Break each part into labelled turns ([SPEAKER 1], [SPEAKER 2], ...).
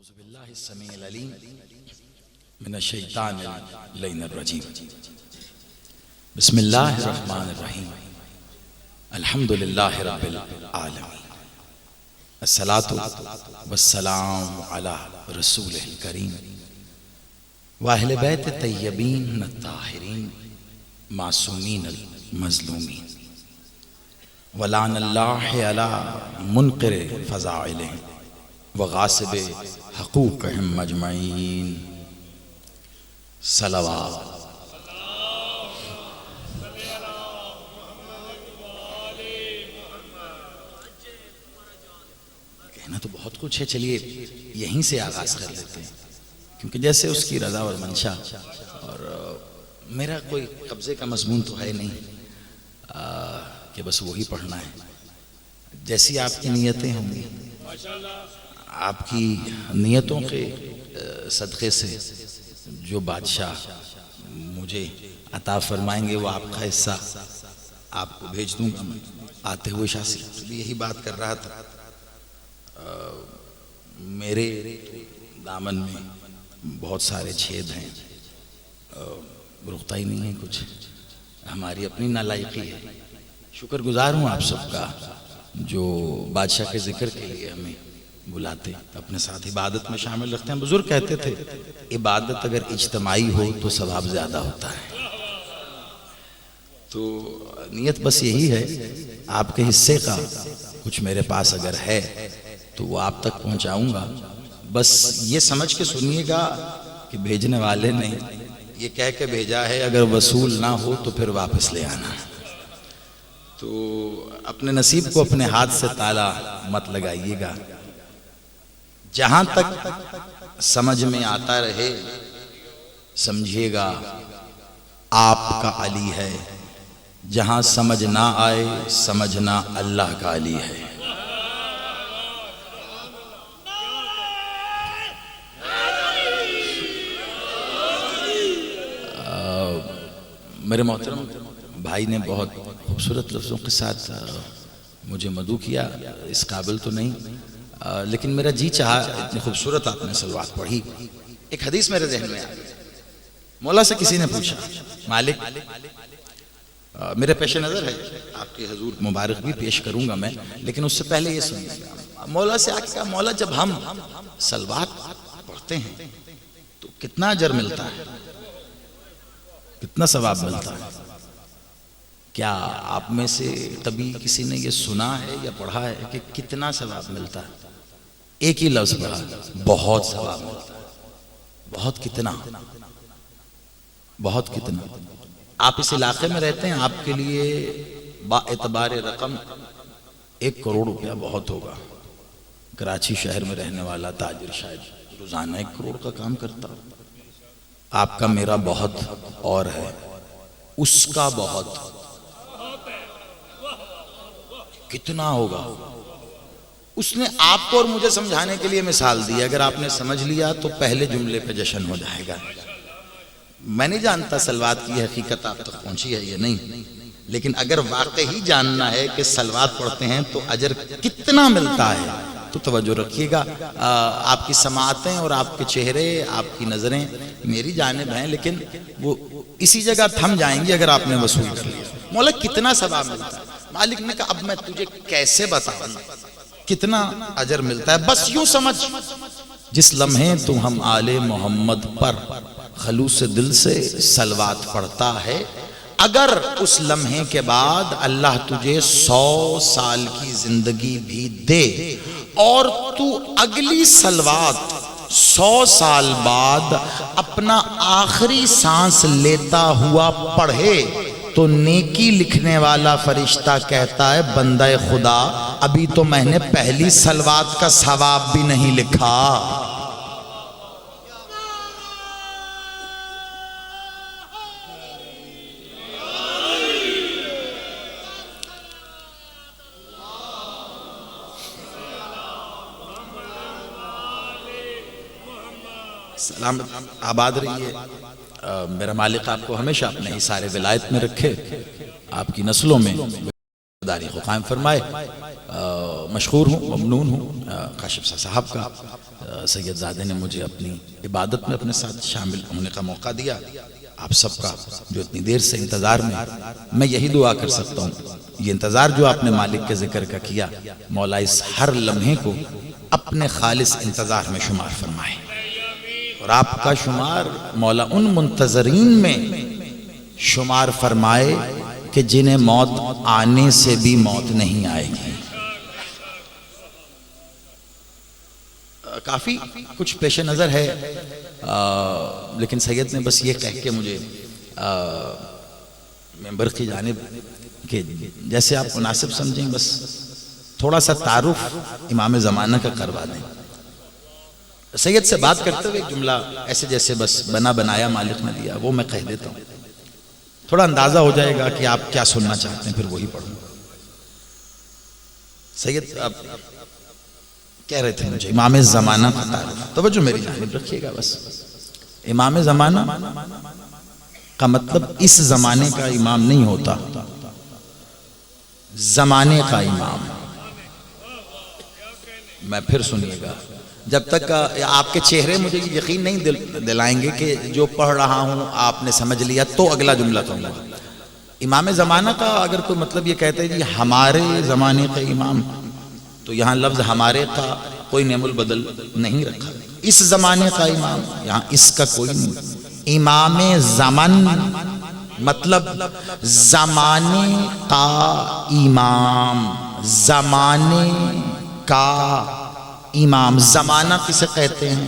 [SPEAKER 1] اعوذ باللہ السمیع العلیم من الشیطان اللعین الرجیم بسم اللہ الرحمن الرحیم الحمدللہ رب العالمین الصلاة والسلام علی رسول الکریم واہل بیت طیبین الطاہرین معصومین المظلومین ولعن اللہ علی منکر فضائلہم وغاصب حقوقہم مجمعین صلوات کہنا تو بہت کچھ ہے، چلیے یہیں سے آغاز کر لیتے ہیں کیونکہ جیسے اس کی رضا اور منشا، اور میرا کوئی قبضے کا مضمون تو ہے نہیں کہ بس وہی پڑھنا ہے، جیسی آپ کی نیتیں ہوں گی آپ کی نیتوں کے صدقے سے جو بادشاہ مجھے عطا فرمائیں گے وہ آپ کا حصہ آپ کو بھیج دوں گا۔ میں آتے ہوئے شاہ سے بھی یہی بات کر رہا تھا، میرے دامن میں بہت سارے چھید ہیں، رکتا ہی نہیں ہے کچھ، ہماری اپنی نالائقی ہے۔ شکر گزار ہوں آپ سب کا جو بادشاہ کے ذکر کے لیے ہمیں بلاتے، اپنے ساتھ عبادت میں شامل رکھتے ہیں۔ بزرگ کہتے تھے عبادت اگر اجتماعی ہو تو ثواب زیادہ ہوتا ہے، تو نیت بس یہی ہے، آپ کے حصے کا کچھ میرے پاس اگر ہے تو وہ آپ تک پہنچاؤں گا۔ بس یہ سمجھ کے سنیے گا کہ بھیجنے والے نے یہ کہہ کے بھیجا ہے اگر وصول نہ ہو تو پھر واپس لے آنا، تو اپنے نصیب کو اپنے ہاتھ سے تالا مت لگائیے گا۔ جہاں تک سمجھ میں آتا رہے سمجھیے گا آپ کا علی ہے، جہاں سمجھ نہ آئے سمجھنا اللہ کا علی ہے۔ میرے محترم بھائی نے بہت خوبصورت لفظوں کے ساتھ مجھے مدعو کیا، اس قابل تو نہیں، لیکن میرا جی چاہا، اتنی خوبصورت آپ نے صلوات پڑھی۔ ایک حدیث میرے ذہن میں آ گئی، مولا سے کسی نے پوچھا مالک، میرے پیش نظر ہے آپ کے حضور مبارک بھی پیش کروں گا میں، لیکن اس سے پہلے یہ سنیے گا، مولا سے آگے کہا مولا جب ہم صلوات پڑھتے ہیں تو کتنا اجر ملتا ہے، کتنا ثواب ملتا ہے؟ کیا آپ میں سے کبھی کسی نے یہ سنا ہے یا پڑھا ہے کہ کتنا ثواب ملتا ہے؟ ایک ہی لفظ پڑھا، بہت ثواب ملتا ہے۔ بہت کتنا؟ بہت کتنا؟ آپ اس علاقے میں رہتے ہیں، آپ کے لیے با اعتبار رقم 1 کروڑ روپیہ بہت ہوگا۔ کراچی شہر میں رہنے والا تاجر شاید روزانہ 1 کروڑ کا کام کرتا، آپ کا میرا بہت اور ہے، اس کا بہت کتنا ہوگا؟ اس نے آپ کو اور مجھے سمجھانے کے لیے مثال دی، اگر آپ نے سمجھ لیا تو پہلے جملے پہ جشن ہو جائے گا۔ میں نہیں جانتا صلوات کی حقیقت آپ تک پہنچی ہے یا نہیں، لیکن اگر واقعی جاننا ہے کہ صلوات پڑھتے ہیں تو اجر کتنا ملتا ہے تو توجہ رکھیے گا۔ آپ کی سماعتیں اور آپ کے چہرے، آپ کی نظریں میری جانب ہیں، لیکن وہ اسی جگہ تھم جائیں گی اگر آپ نے وصول کر لیا۔ مولا کتنا ثواب ملتا ہے؟ مالک نے کہا اب میں تجھے کیسے بتاؤں کتنا اجر ملتا ہے، بس یوں سمجھ جس لمحے تو ہم آل محمد پر خلوص دل سے صلوات پڑھتا ہے، اگر اس لمحے کے بعد اللہ تجھے 100 سال کی زندگی بھی دے اور تو اگلی صلوات 100 سال بعد اپنا آخری سانس لیتا ہوا پڑھے تو نیکی لکھنے والا فرشتہ کہتا ہے بندہ خدا ابھی تو میں نے پہلی صلوات کا ثواب بھی نہیں لکھا۔ سلامت آباد رہیے، میرا مالک آپ کو ہمیشہ اپنے حصار ولایت میں رکھے، آپ کی نسلوں میں داری کو قائم فرمائے۔ مشہور ہوں، ممنون ہوں کاشف صاحب کا سید زادے نے مجھے اپنی عبادت میں اپنے ساتھ شامل ہونے کا موقع دیا. آپ سب کا جو اتنی دیر سے انتظار میں یہی دعا کر سکتا ہوں، یہ انتظار جو آپ نے مالک کے ذکر کا کیا، مولا اس ہر لمحے کو اپنے خالص انتظار میں شمار فرمائے، اور آپ کا شمار مولا ان منتظرین میں شمار فرمائے کہ جنہیں موت آنے سے بھی موت نہیں آئے گی. کافی کچھ پیش نظر ہے، لیکن سید نے بس یہ کہہ کے مجھے ممبر کی جانب کہ جیسے آپ مناسب سمجھیں بس تھوڑا سا تعارف امام زمانہ کا کروا دیں. سید سے بات کرتے ہوئے ایک جملہ ایسے جیسے بس بنا بنایا مالک نے دیا، وہ میں کہہ دیتا ہوں، تھوڑا اندازہ ہو جائے گا کہ آپ کیا سننا چاہتے ہیں، پھر وہی پڑھوں. سید آپ کہہ رہے تھے مجھے امام زمانہ کا تعارف، توجہ میری جانب رکھیے گا. بس امام زمانہ کا مطلب اس زمانے کا امام نہیں ہوتا، زمانے کا امام. میں پھر سنیے گا، جب تک آپ کے چہرے مجھے یقین نہیں دلائیں گے کہ جو پڑھ رہا ہوں آپ نے سمجھ لیا تو اگلا جملہ کہوں گا. امام زمانہ کا اگر کوئی مطلب یہ کہتے ہیں جی ہمارے زمانے کا امام، تو یہاں لفظ ہمارے کا کوئی نعم البدل نہیں رکھا. اس زمانے کا امام، یہاں اس کا کوئی نہیں. امام زمان مطلب زمانے کا امام، زمانے کا امام. زمانہ کسے کہتے ہیں؟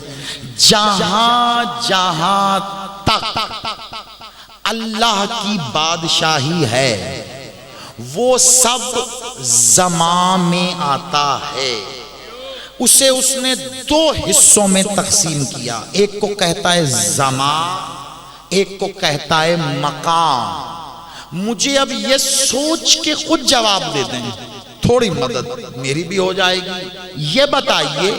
[SPEAKER 1] جہاں جہاں تک اللہ کی بادشاہی ہے وہ سب زمان میں آتا ہے. اسے اس نے دو حصوں میں تقسیم کیا، ایک کو کہتا ہے زمان، ایک کو کہتا ہے مقام. مجھے اب یہ سوچ کے خود جواب دے دیں، تھوڑی مدد میری بھی ہو جائے گی. یہ بتائیے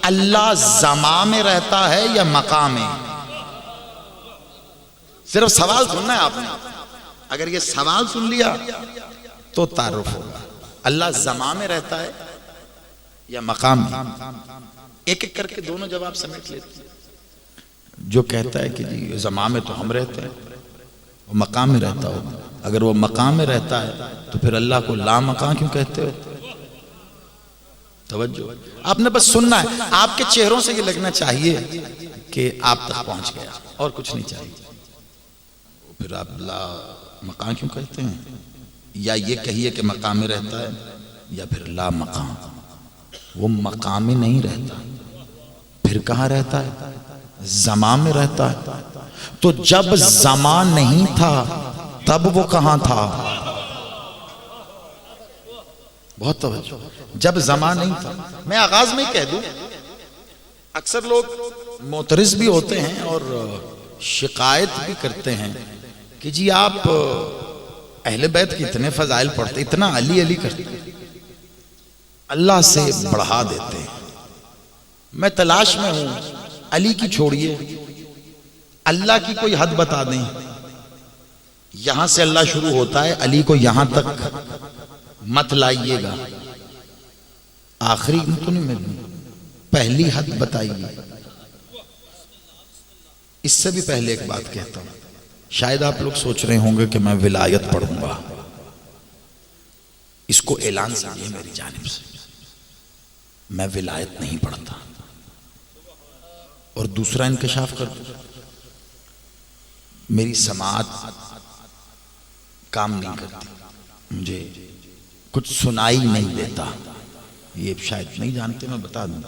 [SPEAKER 1] اللہ زمان میں رہتا ہے یا مقام میں؟ صرف سوال سننا ہے آپ نے. اگر یہ سوال سن لیا تو تعارف ہوگا. اللہ زمان میں رہتا ہے یا مقام میں؟ ایک ایک کر کے دونوں جواب سمیٹ لیتے ہیں. جو کہتا ہے کہ جی زمان میں تو ہم رہتے ہیں، وہ مقام میں رہتا ہوگا. اگر وہ مقام میں رہتا ہے تو پھر اللہ کو لا مقام کیوں کہتے ہو؟ توجہ، آپ نے بس سننا ہے. آپ کے چہروں سے یہ لگنا چاہیے کہ آپ تک پہنچ گیا، اور کچھ نہیں چاہیے. پھر آپ لا مقام کیوں کہتے ہیں؟ یا یہ کہیے کہ مقام میں رہتا ہے، یا پھر لا مقام. وہ مقام میں نہیں رہتا، پھر کہاں رہتا ہے؟ زمان میں رہتا ہے. تو جب زمان نہیں تھا تب وہ کہاں تھا؟ بہت توجہ. جب زمان نہیں تھا، میں آغاز میں ہی کہہ دوں، اکثر لوگ معترض بھی ہوتے ہیں اور شکایت بھی کرتے ہیں کہ جی آپ اہل بیت کے اتنے فضائل پڑھتے، اتنا علی علی کرتے، اللہ سے بڑھا دیتے ہیں. میں تلاش میں ہوں، علی کی چھوڑیے، اللہ کی کوئی حد بتا دیں. یہاں سے اللہ شروع ہوتا ہے، علی کو یہاں تک مت لائیے گا. آخری تو نہیں، میں پہلی حد بتائیے. اس سے بھی پہلے ایک بات کہتا ہوں، شاید آپ لوگ سوچ رہے ہوں گے کہ میں ولایت پڑھوں گا. اس کو اعلان سمجھیے میری جانب سے، میں ولایت نہیں پڑھتا. اور دوسرا انکشاف کر دوں، میری سماعت کام نہیں کرتی، مجھے کچھ سنائی نہیں دیتا. یہ شاید نہیں جانتے، میں بتا دوں،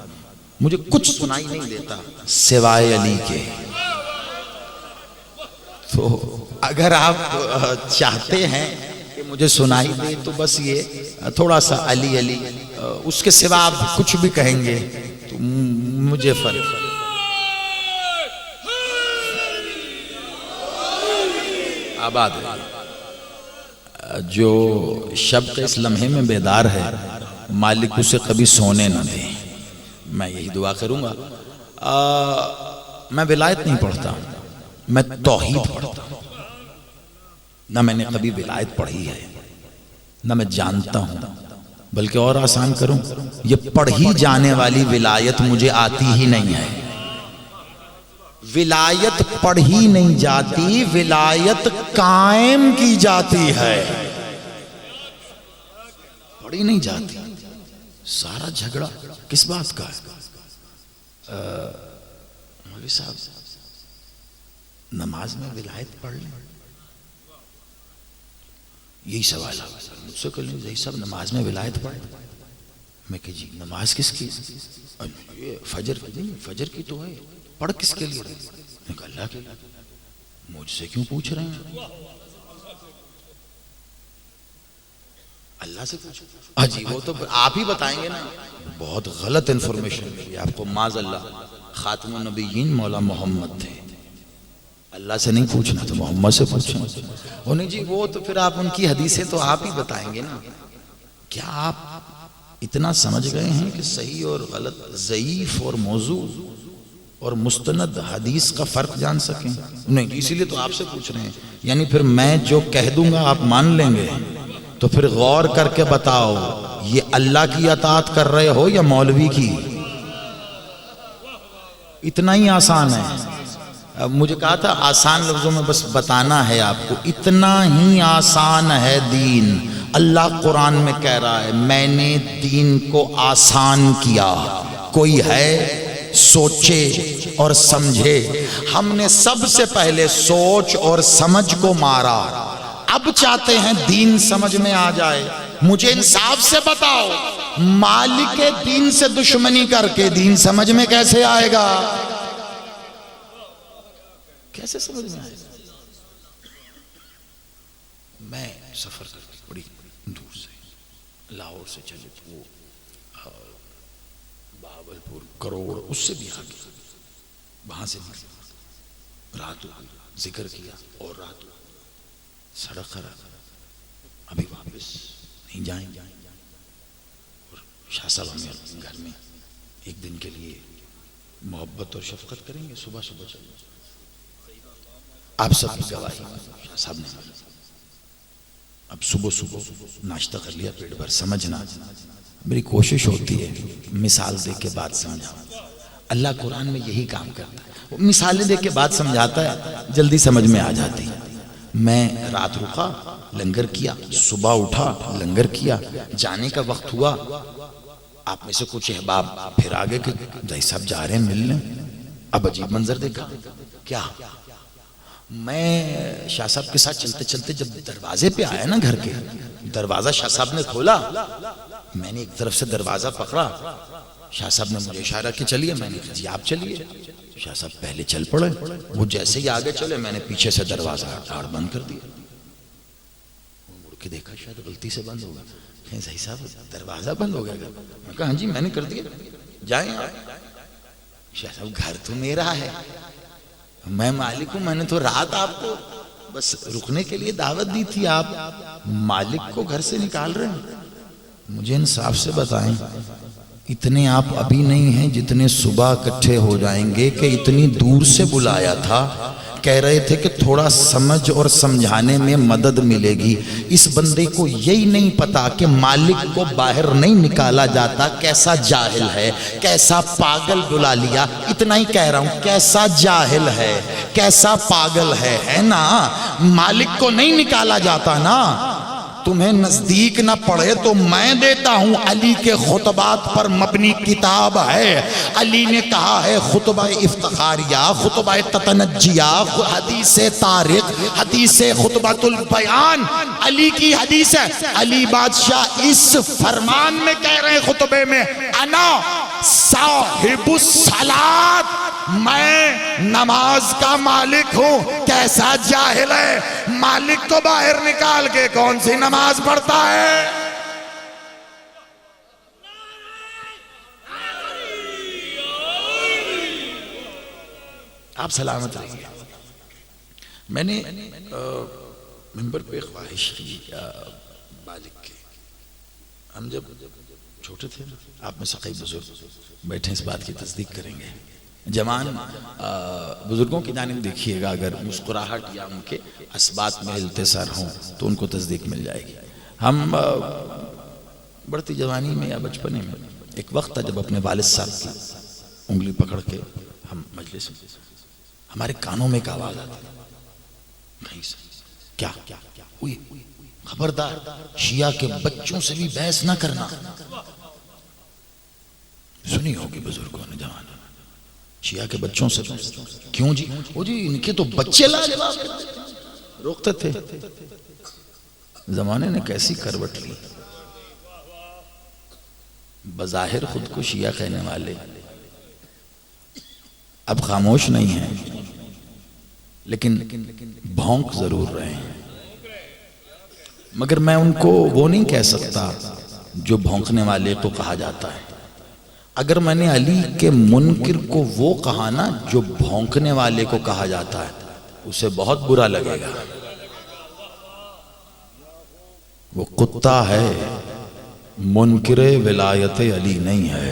[SPEAKER 1] مجھے کچھ سنائی نہیں دیتا سوائے علی کے. تو اگر آپ چاہتے ہیں کہ مجھے سنائی دے تو بس یہ تھوڑا سا علی علی، اس کے سوا آپ کچھ بھی کہیں گے تو مجھے فرق. آباد جو شب کے اس لمحے میں بیدار ہے، مالک اسے کبھی سونے نہ دے. میں یہی دعا کروں گا. میں ولایت نہیں پڑھتا، میں توحید پڑھتا ہوں. نہ میں نے کبھی ولایت پڑھی ہے، نہ میں جانتا ہوں بلکہ اور آسان کروں، یہ پڑھی جانے والی ولایت مجھے آتی ہی نہیں ہے۔ ولایت پڑھی نہیں جاتی، ولایت قائم کی جاتی ہے، پڑھی نہیں جاتی۔ سارا جھگڑا کس بات کا ہے؟ مولوی صاحب نماز میں ولایت پڑھ لیں، یہی سوال ہے مجھ سے کہ یہی سب نماز میں ولایت پڑھ لیں۔ میں کہ جی نماز کس کی؟ فجر کی تو ہے، پڑھ کس کے لیے؟ میں کہا اللہ کے لیے۔ مجھ سے کیوں پوچھ رہے ہیں؟ اللہ سے پوچھو۔ جی وہ تو آپ ہی بتائیں گے نا۔ بہت غلط انفارمیشن ملی آپ کو، معاذ اللہ۔ خاتم النبیین مولا محمد تھے، اللہ سے نہیں پوچھنا تو محمد سے پوچھنا۔ وہ نہیں جی وہ تو پھر آپ ان کی حدیثیں تو آپ ہی بتائیں گے نا۔ کیا آپ اتنا سمجھ گئے ہیں کہ صحیح اور غلط، ضعیف اور موضوع اور مستند حدیث کا فرق جان سکیں؟ نہیں، اسی لیے تو آپ سے پوچھ رہے ہیں۔ یعنی پھر میں جو کہہ دوں گا آپ مان لیں گے، تو پھر غور کر کے بتاؤ یہ اللہ کی اطاعت کر رہے ہو یا مولوی کی؟ اتنا ہی آسان ہے۔ مجھے کہا تھا آسان لفظوں میں بس بتانا ہے آپ کو، اتنا ہی آسان ہے دین۔ اللہ قرآن میں کہہ رہا ہے میں نے دین کو آسان کیا، کوئی ہے سوچے اور سمجھے۔ ہم نے سب سے پہلے سوچ اور سمجھ کو مارا، اب چاہتے ہیں دین سمجھ میں آ جائے۔ مجھے انصاف سے بتاؤ، مالک دین سے دشمنی کر کے دین سمجھ میں کیسے آئے گا؟ کیسے سمجھ میں آئے گا؟ میں سفر کر کے بڑی دور سے لاہور سے چلے وہ بہاولپور کروڑ، اس سے بھی آگے، وہاں سے رات ہو گئی، ذکر کیا اور رات ہو گئی، سڑک خراب، ابھی واپس نہیں جائیں گے۔ اور شاہ صاحب ہمیں گھر میں ایک دن کے لیے محبت اور شفقت کریں گے، صبح صبح چلیں۔ آپ سب کی گواہی شاہ صاحب نے اب صبح ناشتہ کر لیا، پیٹ بھر سمجھنا۔ میری کوشش ہوتی ہے مثال دے کے بات سمجھاؤں۔ اللہ قرآن میں یہی کام کرتا ہے، وہ مثالیں دے کے بات سمجھاتا ہے، جلدی سمجھ میں آ جاتی۔ میں رات رکا، لنگر کیا، صبح اٹھا لنگر کیا، جانے کا وقت ہوا، آپ میں سے کچھ احباب پھر آگے کہ دائی صاحب جا رہے ہیں ملنے۔ اب عجیب منظر دیکھا، کیا میں شاہ صاحب کے ساتھ چلتے چلتے جب دروازے پہ آیا نا گھر کے، دروازہ شاہ صاحب نے کھولا، میں نے ایک طرف سے دروازہ پکڑا، شاہ صاحب نے مجھے اشارہ کہ چلیے، میں نے کہا جی آپ چلیے۔ شاہ صاحب پہلے چل پڑے، وہ جیسے ہی آگے چلے میں نے پیچھے سے دروازہ دھاڑ بند کر دیا۔ مڑ کے دیکھا شاید غلطی سے بند ہوگا، کہیں صحیح صاحب دروازہ بند ہو گیا۔ میں کہا ہاں جی میں نے کر دیا، جائیں آپ۔ شاہ صاحب گھر تو میرا ہے، میں مالک ہوں، میں نے تو رات آپ کو بس رکنے کے لیے دعوت دی تھی، آپ مالک کو گھر سے نکال رہے ہیں۔ مجھے انصاف سے بتائیں، اتنے آپ ابھی نہیں ہیں جتنے صبح اکٹھے ہو جائیں گے کہ اتنی دور سے بلایا تھا، کہہ رہے تھے کہ تھوڑا سمجھ اور سمجھانے میں مدد ملے گی۔ اس بندے کو یہی نہیں پتا کہ مالک کو باہر نہیں نکالا جاتا، کیسا جاہل ہے، کیسا پاگل بلا لیا۔ اتنا ہی کہہ رہا ہوں، کیسا جاہل ہے، کیسا پاگل ہے نا، مالک کو نہیں نکالا جاتا نا۔ تمہیں نزدیک نہ پڑھے تو میں دیتا ہوں، علی کے خطبات پر مبنی کتاب ہے۔ علی نے کہا ہے خطبہ افتخاریہ، خطبہ تتنجیہ، حدیث طارق، حدیث خطبۃ البیان، علی کی حدیث ہے۔ علی بادشاہ اس فرمان میں کہہ رہے ہیں خطبے میں، انا صاحب الصلاۃ، میں نماز کا مالک ہوں۔ کیسا جاہل ہے، مالک کو باہر نکال کے کون سی نماز پڑھتا ہے؟ آپ سلامت رہیے۔ میں نے منبر پہ خواہش کی بالغ کے، ہم جب چھوٹے تھے، آپ میں سے کئی بزرگ بیٹھے اس بات کی تصدیق کریں گے، جوان بزرگوں کی جانب دیکھیے گا، اگر مسکراہٹ یا ان کے اسبات میں ہلتے سر ہوں تو ان کو تصدیق مل جائے گی۔ ہم بڑھتی جوانی میں یا بچپنے میں ایک وقت تھا جب اپنے والد صاحب کی انگلی پکڑ کے ہم مجلس میں، ہمارے کانوں میں ایک آواز آتی کہیں سے، کیا ہوئی؟ خبردار شیعہ کے بچوں سے بھی بحث نہ کرنا. سنی ہوگی بزرگوں نے جوان، شیعہ کے بچوں سے کیوں جی؟ وہ جی ان کے تو بچے روکتے تھے. زمانے نے کیسی کروٹ لی، بظاہر خود کو شیعہ کہنے والے اب خاموش نہیں ہیں، لیکن بھونک ضرور رہے ہیں. مگر میں ان کو وہ نہیں کہہ سکتا جو بھونکنے والے کو کہا جاتا ہے. اگر میں نے علی کے منکر کو وہ کہا نا جو بھونکنے والے کو کہا جاتا ہے، اسے بہت برا لگے گا. وہ کتا ہے، منکر ولایت علی نہیں ہے.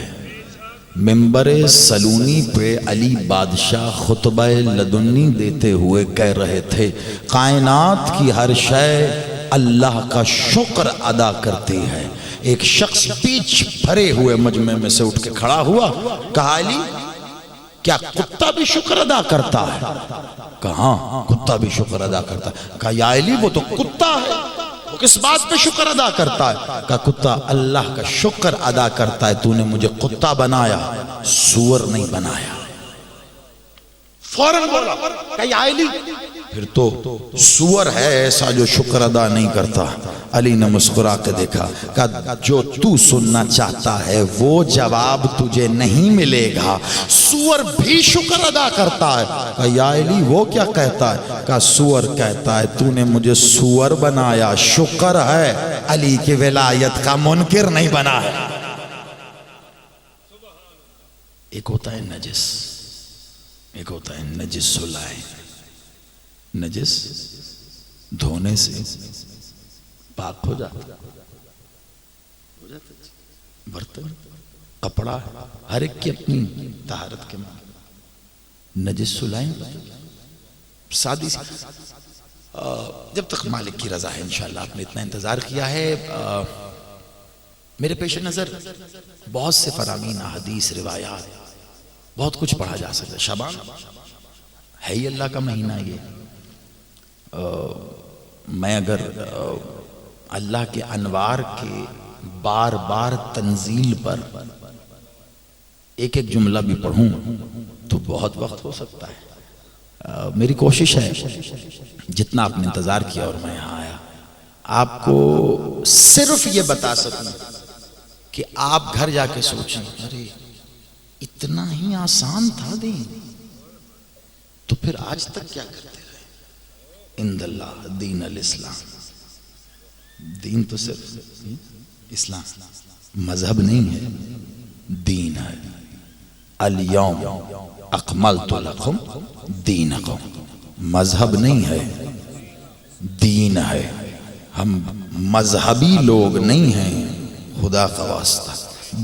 [SPEAKER 1] منبر سلونی پہ علی بادشاہ خطبہ لدنی دیتے ہوئے کہہ رہے تھے کائنات کی ہر شے اللہ کا شکر ادا کرتی ہے. ایک شخص پیچھ بھرے ہوئے مجمع میں سے اٹھ کے کھڑا ہوا، کہا علی کیا کتا بھی شکر ادا کرتا ہے؟ کہاں کتا بھی شکر ادا کرتا ہے. کہا یا علی وہ تو کتا ہے، وہ کس بات پہ شکر ادا کرتا ہے؟ کہا کتا اللہ کا شکر ادا کرتا ہے، تو نے مجھے کتا بنایا، سور نہیں بنایا. فوراً بولا کہ یا علی پھر تو سور ہے ایسا جو شکر ادا نہیں کرتا. علی نے مسکرا کے دیکھا، کہا جو تو سننا چاہتا ہے وہ جواب تجھے نہیں ملے گا. سور بھی شکر ادا کرتا ہے. کہا یا علی وہ کیا کہتا ہے؟ کہا سور کہتا ہے تو نے مجھے سور بنایا، شکر ہے علی کی ولایت کا منکر نہیں بنا ہے. ایک ہوتا ہے نجس، ایک ہوتا ہے نجس سلائے. نجس دھونے سے پاک ہو جاتا، برتن کپڑا ہر ایک کی اپنی طہارت کے معنی. نجس سلائیں سادی سی، جب تک مالک کی رضا ہے انشاءاللہ. آپ نے اتنا انتظار کیا ہے. میرے پیش نظر بہت سے فرامین، احادیث، روایات، بہت کچھ پڑھا جا سکتا ہے. شعبان ہے ہی اللہ کا مہینہ. یہ میں اگر اللہ کے انوار کے بار بار تنزیل پر ایک ایک جملہ بھی پڑھوں تو بہت وقت ہو سکتا ہے. میری کوشش ہے جتنا آپ نے انتظار کیا اور میں یہاں آیا آپ کو صرف یہ بتا سکوں کہ آپ گھر جا کے سوچیں ارے اتنا ہی آسان تھا دین، تو پھر آج تک کیا کرتے رہے. اند اللہ دین الاسلام، دین تو صرف اسلام، مذہب نہیں ہے، دین ہے. الیوم اکملت لکم دینکم، مذہب نہیں ہے، دین ہے. ہم مذہبی لوگ نہیں ہیں، خدا کا واسطہ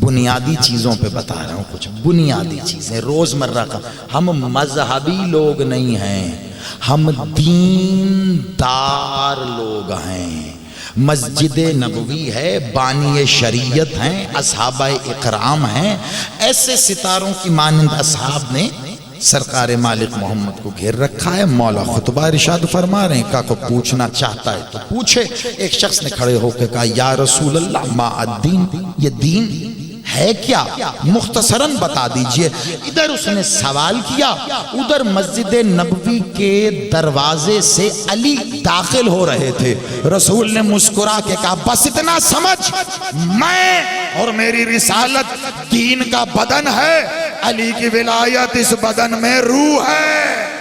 [SPEAKER 1] بنیادی چیزوں پہ بتا رہا ہوں، کچھ بنیادی چیزیں روزمرہ کا. ہم مذہبی لوگ نہیں ہیں، ہم دین دار لوگ ہیں. مسجد نبوی ہے، بانی شریعت ہیں، اصحابہ اکرام ہیں. ایسے ستاروں کی مانند اصحاب نے سرکار مالک محمد کو گھیر رکھا ہے. مولا خطبہ ارشاد فرما رہے ہیں کہ کوئی پوچھنا چاہتا ہے تو پوچھے. ایک شخص نے کھڑے ہو کے کہا یا رسول اللہ ما الدین، یہ دین ہے کیا؟ مختصراً بتا دیجئے. ادھر اس نے سوال کیا، ادھر مسجد نبوی کے دروازے سے علی داخل ہو رہے تھے. رسول نے مسکرا کے کہا بس اتنا سمجھ، میں اور میری رسالت دین کا بدن ہے، علی کی ولایت اس بدن میں روح ہے.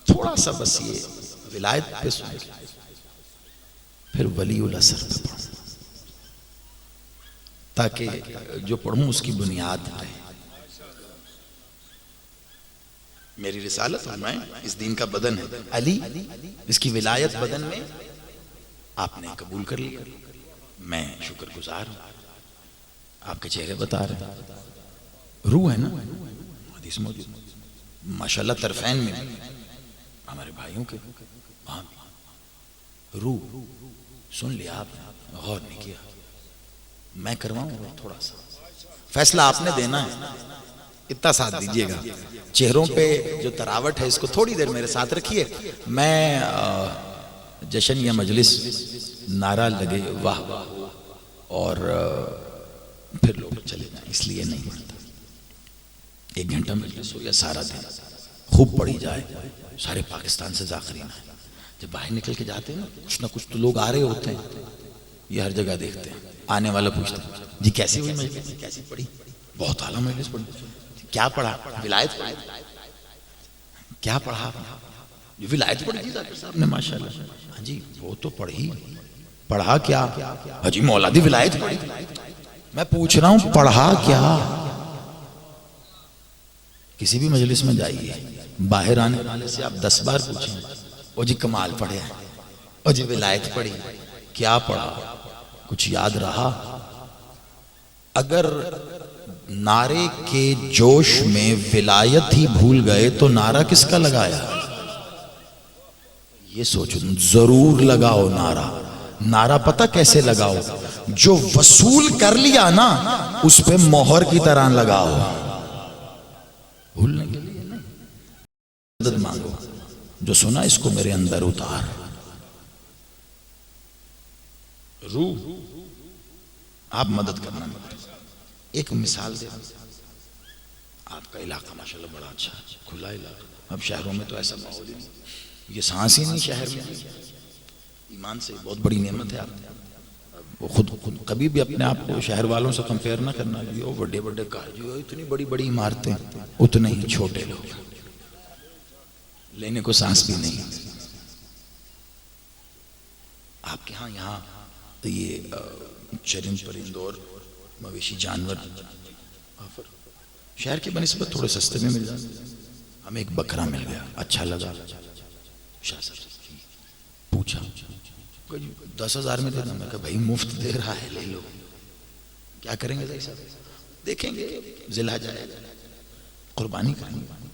[SPEAKER 1] تھوڑا سا بس یہ ولایت پہ سن پھر ولی الاسر پہ پڑھوں تاکہ جو پڑھوں اس کی بنیاد رہے. میری رسالت اور میں اس دین کا بدن ہے، علی اس کی ولایت بدن میں آپ نے قبول کر لیا. میں شکر گزار ہوں. آپ کے چہرے بتا رہے ہیں روح ہے نا، حدیث موجود ماشاءاللہ طرفین میں ہمارے بھائیوں کے وہاں روح سن لیا آپ نے غور نہیں کیا. میں کرواؤں تھوڑا سا فیصلہ آپ نے دینا ہے, اتنا ساتھ دیجئے گا. چہروں پہ جو تراوٹ ہے اس کو تھوڑی دیر میرے ساتھ رکھیے. میں جشن یا مجلس نعرہ لگے واہ واہ اور پھر لوگ چلے جائیں اس لیے نہیں پڑھتا. 1 گھنٹہ مجلس ہو یا سارا دن خوب پڑھی جائے. سارے پاکستان سے ذاکرین ہیں. جب باہر نکل کے جاتے ہیں نا کچھ نہ کچھ تو لوگ آ رہے ہوتے ہیں, یہ ہر جگہ دیکھتے ہیں. آنے والا پوچھتا ہے جی کیسی ہوئی مجلس, کیسی پڑھی؟ بہت اعلیٰ مجلس پڑھی. کیا پڑھا؟ ولایت پڑھی. کیا پڑھا آپ نے؟ ولایت پڑھی جی ذاکر صاحب نے ماشاءاللہ. ہاں جی وہ تو پڑھی, پڑھا کیا؟ ہاں جی مولادی ولایت پڑھی. میں پوچھ رہا ہوں پڑھا کیا؟ کسی بھی مجلس میں جائیے باہر آنے والے سے آپ 10 بار پوچھیں او جی کمال پڑھے ہیں, او جی ولایت پڑھی, کیا پڑھا؟ کچھ یاد رہا؟ اگر نعرے کے جوش میں ولایت ہی بھول گئے تو نعرہ کس کا لگایا؟ یہ سوچو. ضرور لگاؤ نعرہ. نعرہ پتہ کیسے لگاؤ؟ جو وصول کر لیا نا اس پہ مہر کی طرح لگاؤ. بھولنے کے لیے نہیں. مدد مانگو. جو سنا اس کو میرے اندر اتار. روح آپ مدد کرنا. ایک مثال دے. آپ کا علاقہ ماشاءاللہ بڑا اچھا ہے, کھلا علاقہ. اب شہروں میں تو ایسا ماحول ہی نہیں, یہ سانس ہی نہیں شہر میں. ایمان سے بہت بڑی نعمت ہے. آپ خود کبھی بھی اپنے آپ کو شہر والوں سے کمپیئر نہ کرنا. جو بڑے بڑے کار, جو اتنی بڑی بڑی عمارتیں, اتنے ہی چھوٹے لوگ, لینے کو سانس بھی نہیں. آپ کے ہاں یہاں یہ چرند پرند اور مویشی جانور شہر کی بنسبت تھوڑے سستے میں مل جاتے. ہمیں ایک بکرا مل گیا, اچھا لگا. شاہ صاحب پوچھا 10,000 میں دے دوں. میں کہا بھائی مفت دے رہا ہے لے لو. کیا کریں گے صاحب؟ دیکھیں گے ذی الحجہ آئے گا قربانی کریں گے.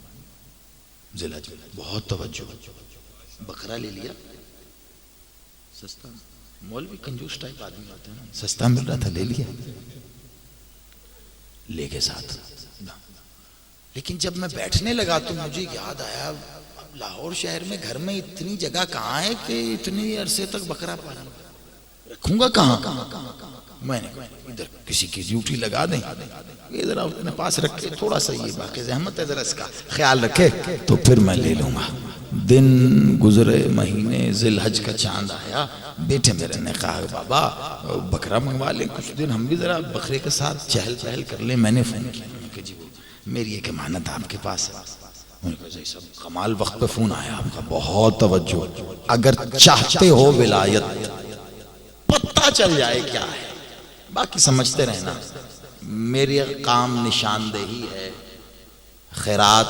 [SPEAKER 1] ذی الحجہ بہت توجہ. بکرا لے لیا, سستا. مولوی کنجوس ٹائپ آدمی ہوتے ہیں, سستا مل رہا تھا لے لیا, لے کے ساتھ. لیکن جب میں بیٹھنے لگا تو مجھے یاد آیا لاہور شہر میں گھر میں اتنی جگہ کہاں ہے کہ اتنی عرصے تک بکرا پالوں رکھوں گا کہاں. میں نے ادھر کسی کی ڈیوٹی لگا دیں, یہ ذرا اپنے پاس رکھے, تھوڑا سا یہ باقی زحمت ہے ذرا اس کا خیال رکھے تو پھر میں لے لوں گا. دن گزرے, مہینے, ذی الحج کا چاند آیا. بیٹے میرے نے کہا بابا بکرا منگوا لیں کچھ دن, ہم بھی ذرا بکرے کے ساتھ چہل پہل کر لیں. میں نے فون کیا کہ جی میری ایک امانت آپ کے پاس ہے. کمال وقت پہ فون آیا آپ کا, بہت توجہ. اگر چاہتے ہو ولایت پتہ چل جائے کیا ہے, باقی سمجھتے رہنا. میرے کام نشاندہی ہے خیرات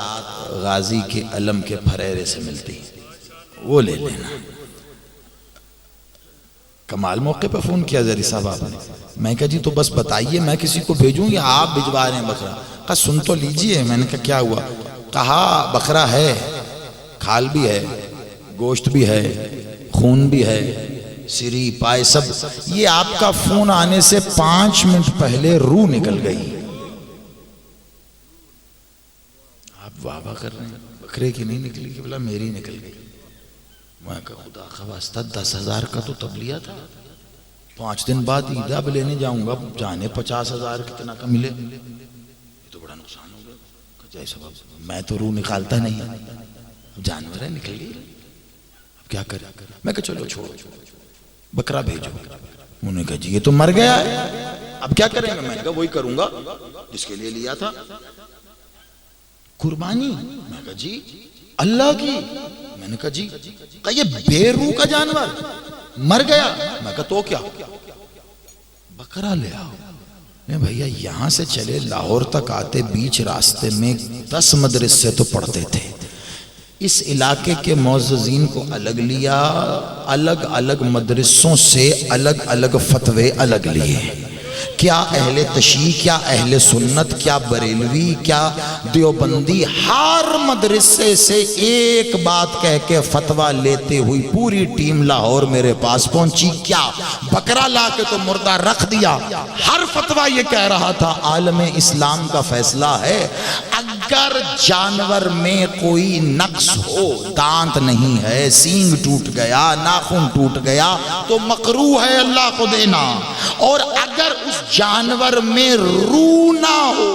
[SPEAKER 1] غازی کے علم کے پھریرے سے ملتی, وہ لے لینا. کمال موقع پہ فون کیا زری صاحب آپ نے. میں کہا جی تو بس بتائیے میں کسی کو بھیجوں یا آپ بھجوا رہے ہیں بکرا؟ کہا سن تو لیجئے. میں نے کہا کیا ہوا؟ کہا بکرا ہے, کھال بھی ہے, گوشت بھی ہے, خون بھی ہے, سری پائے سب. یہ آپ کا فون آنے سے 5 منٹ پہلے روح نکل گئی. آپ واہ واہ کر رہے ہیں, بکرے کی نہیں نکلی کہ بلا میری نکل گئی. میں کہا خدا کا واسطہ 10,000 کا تو تبلیغ تھا, 5 دن بعد عید اب لینے جاؤں گا, جانے 50,000 کتنا کا ملے, یہ تو بڑا نقصان ہو گیا. میں تو روح نکالتا نہیں, جانور ہے نکل گئی, اب کیا کریں؟ میں کہا چلو چھوڑو بکرا بھیجو. انہوں نے کہا جی یہ تو مر گیا ہے, اب کیا کریں گے؟ میں نے کہا وہی کروں گا جس کے لیے لیا تھا, قربانی. میں کہا جی اللہ کی. میں نے کہا جی. کہا یہ بے روح کا جانور مر گیا. میں کہا تو کیا, بکرا لے آؤ. بھئیہ یہاں سے چلے لاہور تک آتے بیچ راستے میں 10 مدرسے تو پڑھتے تھے. اس علاقے کے معززین کو الگ لیا, الگ الگ مدرسوں سے الگ الگ فتوے الگ لیے. کیا اہل تشیع، کیا اہل سنت، کیا بریلوی، کیا دیوبندی، ہر مدرسے سے ایک بات کہہ کے فتویٰ لیتے ہوئی پوری ٹیم لاہور میرے پاس پہنچی. کیا بکرا لا کے تو مردہ رکھ دیا. ہر فتویٰ یہ کہہ رہا تھا عالم اسلام کا فیصلہ ہے اگر جانور میں کوئی نقص ہو، دانت نہیں ہے، سینگ ٹوٹ گیا، ناخن ٹوٹ گیا تو مکروہ ہے اللہ کو دینا، اور اگر اس جانور میں روح نہ ہو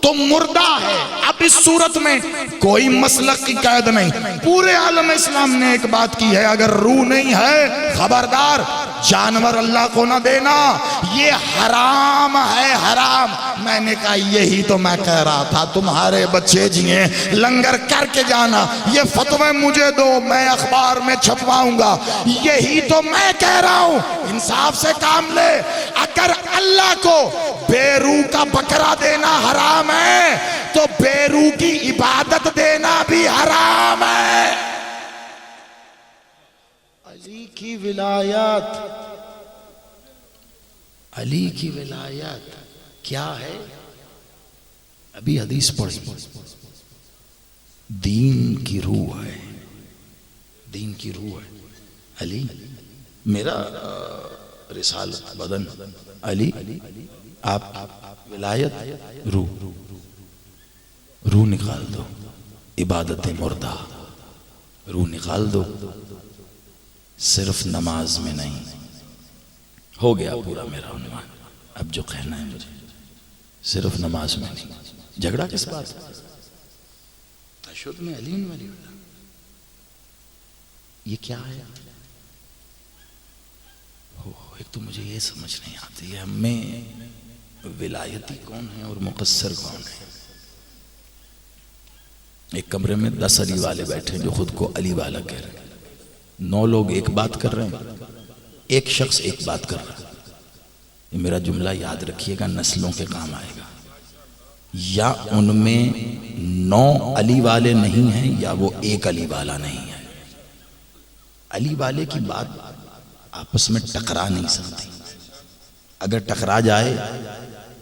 [SPEAKER 1] تو مردہ ہے. اب اس صورت میں کوئی مسلک کی قید نہیں، پورے عالم اسلام نے ایک بات کی ہے اگر روح نہیں ہے خبردار جانور اللہ کو نہ دینا، یہ حرام ہے، حرام. میں نے کہا یہی تو میں کہہ رہا تھا، تمہارے بچے جیئیں لنگر کر کے جانا، یہ فتوے مجھے دو، میں اخبار میں چھپواؤں گا. یہی تو میں کہہ رہا ہوں، انصاف سے کام لے. اگر اللہ کو بے روح کا بکرا دینا حرام ہے تو بے روح کی عبادت دینا بھی حرام ہے. علی کی ولایت، علی کی ولایت کیا ہے؟ ابھی حدیث پڑھی، دین کی روح ہے، دین کی روح ہے. علی میرا رسالت بدن، علی آپ ولایت روح، روح نکال دو، عبادت مردہ روح نکال دو. صرف نماز میں نہیں. ہو گیا پورا میرا عنوان، اب جو کہنا ہے مجھے صرف نماز میں نہیں. جھگڑا کس بات؟ تشہد میں علی ولی اللہ، یہ کیا ہے؟ ایک تو مجھے یہ سمجھ نہیں آتی ہے ہمیں ولایتی کون ہے اور مقصر کون ہے. ایک کمرے میں 10 علی والے بیٹھے جو خود کو علی والا کہہ رہے ہیں، 9 لوگ ایک بات کر رہے ہیں، ایک شخص ایک بات کر رہا ہے. یہ میرا جملہ یاد رکھیے گا، نسلوں کے کام آئے گا. یا ان میں 9 علی والے نہیں ہیں یا وہ ایک علی والا نہیں ہے. علی والے کی بات آپس میں ٹکرا نہیں سکتی. اگر ٹکرا جائے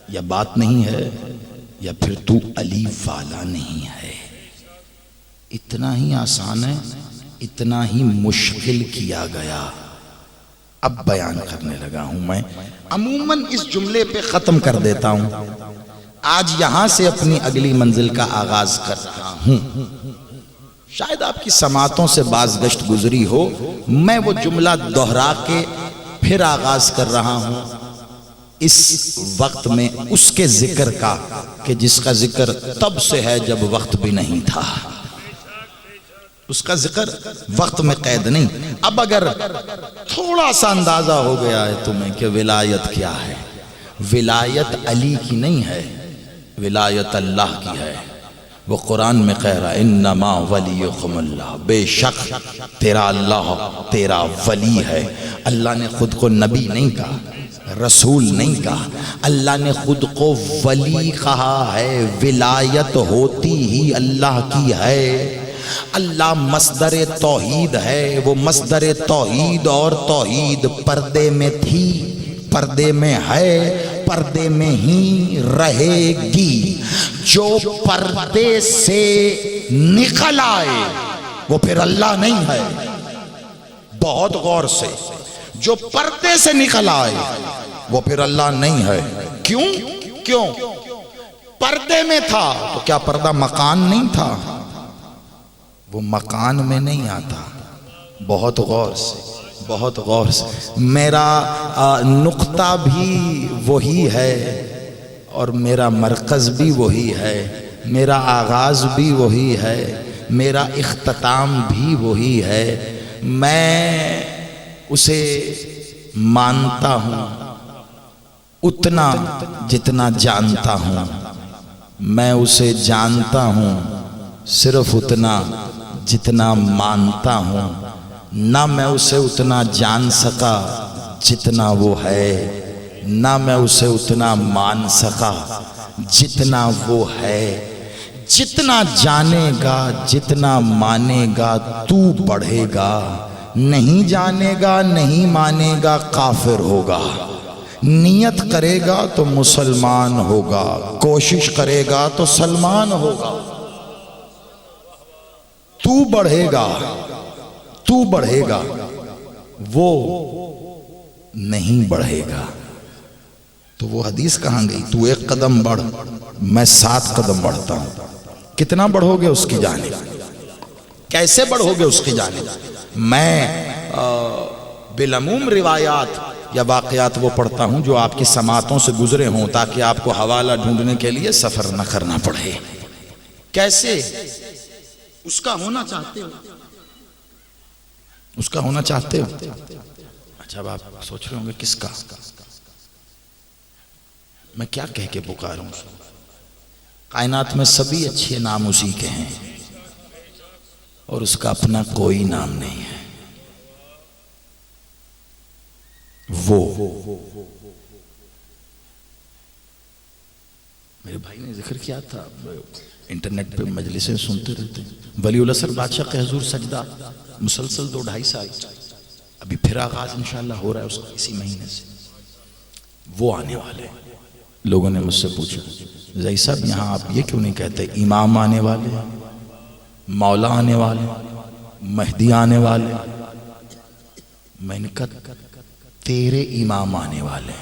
[SPEAKER 1] یا بات نہیں ہے یا پھر تو علی والا نہیں ہے. اتنا ہی آسان ہے، اتنا ہی مشکل کیا گیا. اب بیان کرنے لگا ہوں میں. عموماً اس جملے پہ ختم کر دیتا ہوں. آج یہاں سے اپنی اگلی منزل کا آغاز کر رہا ہوں. شاید آپ کی سماعتوں سے باز گشت گزری ہو، میں وہ جملہ دہرا کے پھر آغاز کر رہا ہوں اس وقت میں اس کے ذکر کا کہ جس کا ذکر تب سے ہے جب وقت بھی نہیں تھا. اس کا ذکر وقت میں قید نہیں. اب اگر تھوڑا سا اندازہ ہو گیا ہے تمہیں کہ ولایت کیا ہے، ولایت علی کی نہیں ہے، ولایت اللہ کی ہے. وہ قرآن میں کہہ رہا ہے انما ولیکم اللہ، بے شک تیرا اللہ تیرا ولی ہے. اللہ نے خود کو نبی نہیں کہا، رسول نہیں کہا، اللہ نے خود کو ولی کہا ہے. ولایت ہوتی ہی اللہ کی ہے. اللہ مصدر توحید ہے. وہ مصدر توحید اور توحید پردے میں تھی، پردے میں ہے، پردے میں ہی رہے گی. جو پردے سے نکل آئے وہ پھر اللہ نہیں ہے. بہت غور سے، جو پردے سے نکل آئے وہ پھر اللہ نہیں ہے. کیوں؟ پردے میں تھا تو کیا پردہ مکان نہیں تھا؟ وہ مکان میں نہیں آتا. بہت غور سے، بہت غور سے. میرا نقطہ بھی وہی ہے اور میرا مرکز بھی وہی ہے، میرا آغاز بھی وہی ہے، میرا اختتام بھی وہی ہے. میں اسے مانتا ہوں اتنا جتنا جانتا ہوں. میں اسے جانتا ہوں صرف اتنا جتنا مانتا ہوں. نہ میں اسے اتنا جان سکا جتنا وہ ہے، نہ میں اسے اتنا مان سکا جتنا وہ ہے. جتنا جانے گا جتنا مانے گا تو بڑھے گا، نہیں جانے گا نہیں مانے گا کافر ہوگا. نیت کرے گا تو مسلمان ہوگا، کوشش کرے گا تو سلمان ہوگا۔ تو بڑھے گا وہ نہیں بڑھے گا۔ تو وہ حدیث کہاں گئی؟ تو 1 قدم بڑھ، میں 7 قدم بڑھتا ہوں۔ کتنا بڑھو گے اس کی جانب؟ کیسے بڑھو گے اس کی جانب؟ میں بالعموم روایات یا واقعات وہ پڑھتا ہوں جو آپ کی سماعتوں سے گزرے ہوں، تاکہ آپ کو حوالہ ڈھونڈنے کے لیے سفر نہ کرنا پڑے۔ کیسے؟ اس کا ہونا چاہتے ہو، اس کا ہونا چاہتے ہو۔ اچھا اب آپ سوچ رہے ہوں گے کس کا؟ میں کیا کہہ کے پکاروں؟ کائنات میں سبھی اچھے نام اسی کے ہیں، اور اس کا اپنا کوئی نام نہیں ہے۔ وہ میرے بھائی نے ذکر کیا تھا، انٹرنیٹ پہ مجلسیں سنتے رہتے ہیں، ولی الاثر بادشاہ کے حضور سجدہ مسلسل 2-2.5 سال، ابھی پھر آغاز انشاءاللہ ہو رہا ہے اس کا اسی مہینے سے۔ وہ آنے والے لوگوں نے مجھ سے پوچھا زئی صاحب یہاں آپ یہ کیوں نہیں کہتے امام آنے والے، مولا آنے والے، مہدی آنے والے؟ میں نے کہا تیرے امام آنے والے،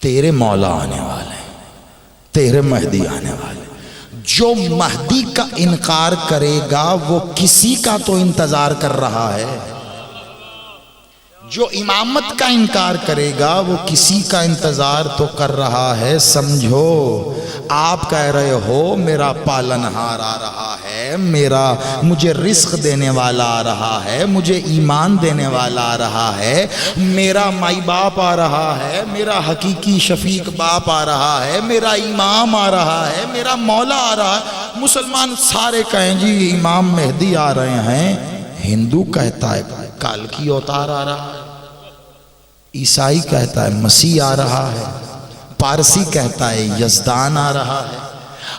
[SPEAKER 1] تیرے مولا آنے والے، تیرے مہدی آنے والے۔ جو مہدی کا انکار کرے گا وہ کسی کا تو انتظار کر رہا ہے، جو امامت کا انکار کرے گا وہ کسی کا انتظار تو کر رہا ہے۔ سمجھو آپ کہہ رہے ہو میرا پالنہار آ رہا ہے، مجھے رزق دینے والا آ رہا ہے، مجھے ایمان دینے والا آ رہا ہے، میرا مائی باپ آ رہا ہے، میرا حقیقی شفیق باپ آ رہا ہے، میرا امام آ رہا ہے، میرا مولا آ رہا ہے۔ مسلمان سارے کہیں جی امام مہدی آ رہے ہیں، ہندو کہتا ہے کال کی اوتار آ رہا ہے، عیسائی کہتا ہے مسیح آ رہا ہے، پارسی کہتا ہے یزدان آ رہا ہے،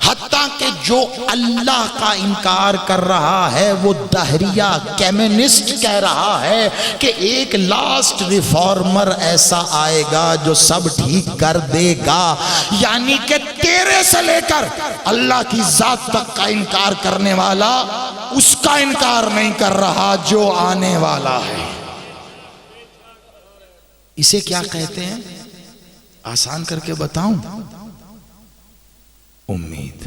[SPEAKER 1] حتیٰ کہ جو اللہ کا انکار کر رہا ہے وہ دہریہ کیمنسٹ کہہ رہا ہے کہ ایک لاسٹ ریفارمر ایسا آئے گا جو سب ٹھیک کر دے گا، یعنی کہ تیرے سے لے کر اللہ کی ذات تک کا انکار کرنے والا اس کا انکار نہیں کر رہا جو آنے والا ہے۔ اسے کیا کہتے ہیں؟ آسان کر کے بتاؤں؟ امید۔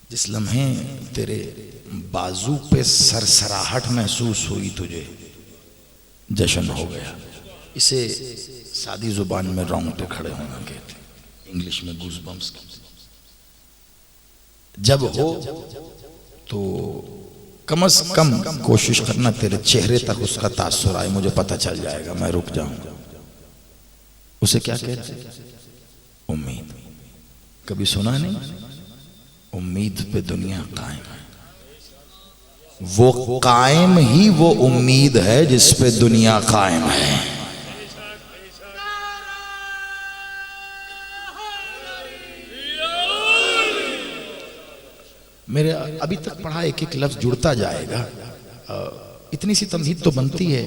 [SPEAKER 1] جس لمحے تیرے بازو پہ سرسراہٹ محسوس ہوئی تجھے جشن ہو گیا۔ اسے سادی زبان میں رونگٹے کھڑے ہونا کہتے ہیں، انگلش میں گوز بمپس کہتے ہیں۔ جب ہو تو کم از کم کوشش کرنا تیرے چہرے تک اس کا تاثر آئے، مجھے پتہ چل جائے گا، میں رک جاؤں گا۔ اسے کیا کہتے ہیں؟ امید۔ کبھی سنا نہیں؟ امید پہ دنیا قائم ہے، وہ قائم ہی وہ امید ہے جس پہ دنیا قائم ہے۔ میرے ابھی تک پڑھا ایک ایک لفظ جڑتا جائے گا، اتنی سی تمہید تو بنتی ہے،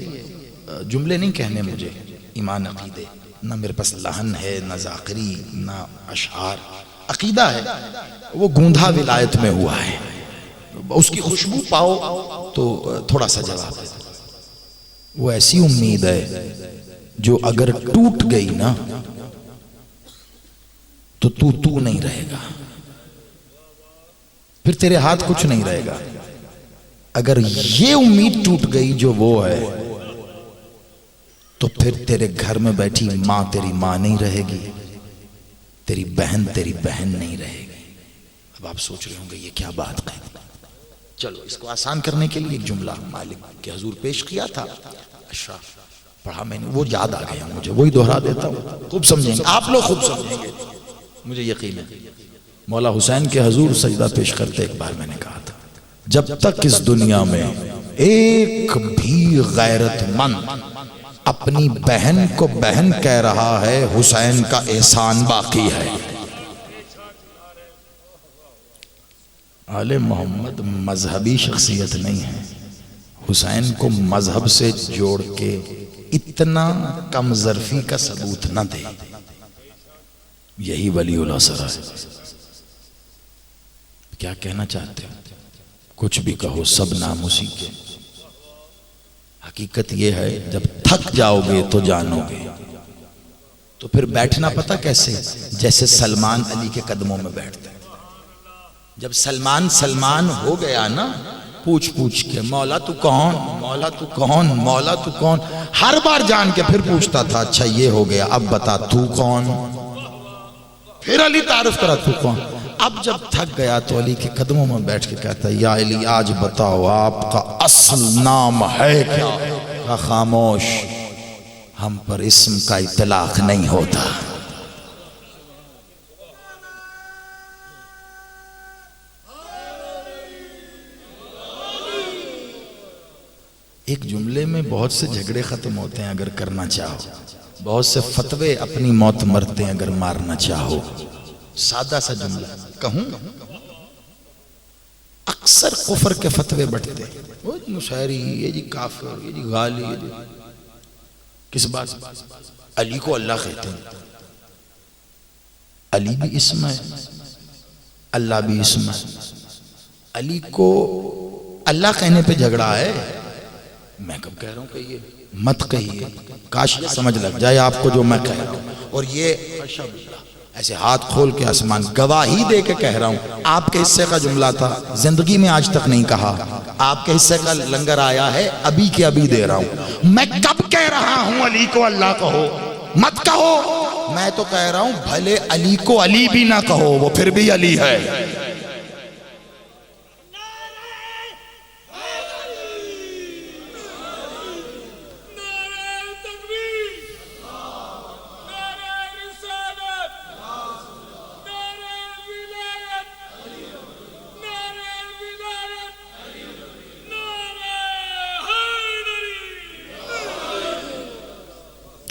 [SPEAKER 1] جملے نہیں کہنے مجھے، ایمان عقیدے، نہ میرے پاس لحن ہے، نہ ذاکری، نہ اشعار، عقیدہ ہے، وہ گوندھا ولایت میں ہوا ہے، اس کی خوشبو پاؤ تو تھوڑا سا جواب ہے۔ وہ ایسی امید ہے جو اگر ٹوٹ گئی نا تو نہیں رہے گا، پھر تیرے ہاتھ کچھ نہیں رہے گا۔ اگر یہ امید ٹوٹ گئی جو وہ ہے تو پھر تیرے گھر میں بیٹھی ماں تیری ماں نہیں رہے گی، تیری بہن نہیں رہے گی۔ اب آپ سوچ رہے ہوں گے یہ کیا بات ہے؟ چلو اس کو آسان کرنے کے لیے ایک جملہ مالک کے حضور پیش کیا تھا، اشراف پڑھا میں نے، وہ یاد آ گیا مجھے، وہی دہرا دیتا ہوں، خوب سمجھیں گے آپ لوگ، خوب سمجھیں گے، مجھے یقین ہے۔ مولا حسین کے حضور سجدہ پیش کرتے ایک بار میں نے کہا تھا، جب تک اس دنیا میں ایک بھی غیرت مند اپنی بہن کو بہن کہہ رہا ہے، حسین کا احسان باقی ہے۔ آل محمد مذہبی شخصیت نہیں ہے، حسین کو مذہب سے جوڑ کے اتنا کم ظرفی کا ثبوت نہ دے. یہی ولی العصر ہے. کیا کہنا چاہتے ہو؟ کچھ بھی کہو، سب نام اسی کے. حقیقت یہ ہے جب تھک جاؤ گے تو جانو گے. تو پھر بیٹھنا پتہ کیسے؟ جیسے سلمان علی کے قدموں میں بیٹھتے ہیں. جب سلمان ہو گیا نا، پوچھ پوچھ کے مولا تو کون، مولا تو کون، مولا تو کون، ہر بار جان کے پھر پوچھتا تھا اچھا یہ ہو گیا اب بتا تو کون. پھر علی تعارف کرا تو کون. اب جب تھک گیا تو علی کے قدموں میں بیٹھ کے کہتا ہے یا علی آج بتاؤ آپ کا اصل نام ہے کیا؟ کہا خاموش، ہم پر اسم کا اطلاق نہیں ہوتا. ایک جملے میں بہت سے جھگڑے ختم ہوتے ہیں اگر کرنا چاہو، بہت سے فتوے اپنی موت مرتے ہیں اگر مارنا چاہو. سادہ سا جملہ کہوں، اکثر کفر کے فتوے بٹتے ہیں. وہ نصیری، یہ جی کافر، یہ جی غالی، یہ جی کس بات؟ علی کو اللہ کہتے ہیں. علی بھی اسم ہے، اللہ بھی اسم ہے. علی کو اللہ کہنے پہ جھگڑا ہے. میں کب کہہ رہا ہوں کہ یہ مت کہیے، کاش یہ سمجھ لگ جائے آپ کو جو میں کہہ رہا ہوں. اور یہ ایسے ہاتھ کھول کے آسمان گواہی دے کے کہہ رہا ہوں، آپ کے حصے کا جملہ تھا، زندگی میں آج تک نہیں کہا. آپ کے حصے کا لنگر آیا ہے، ابھی کے ابھی دے رہا ہوں. میں کب کہہ رہا ہوں علی کو اللہ کہو، مت کہو. میں تو کہہ رہا ہوں بھلے علی کو علی بھی نہ کہو، وہ پھر بھی علی ہے.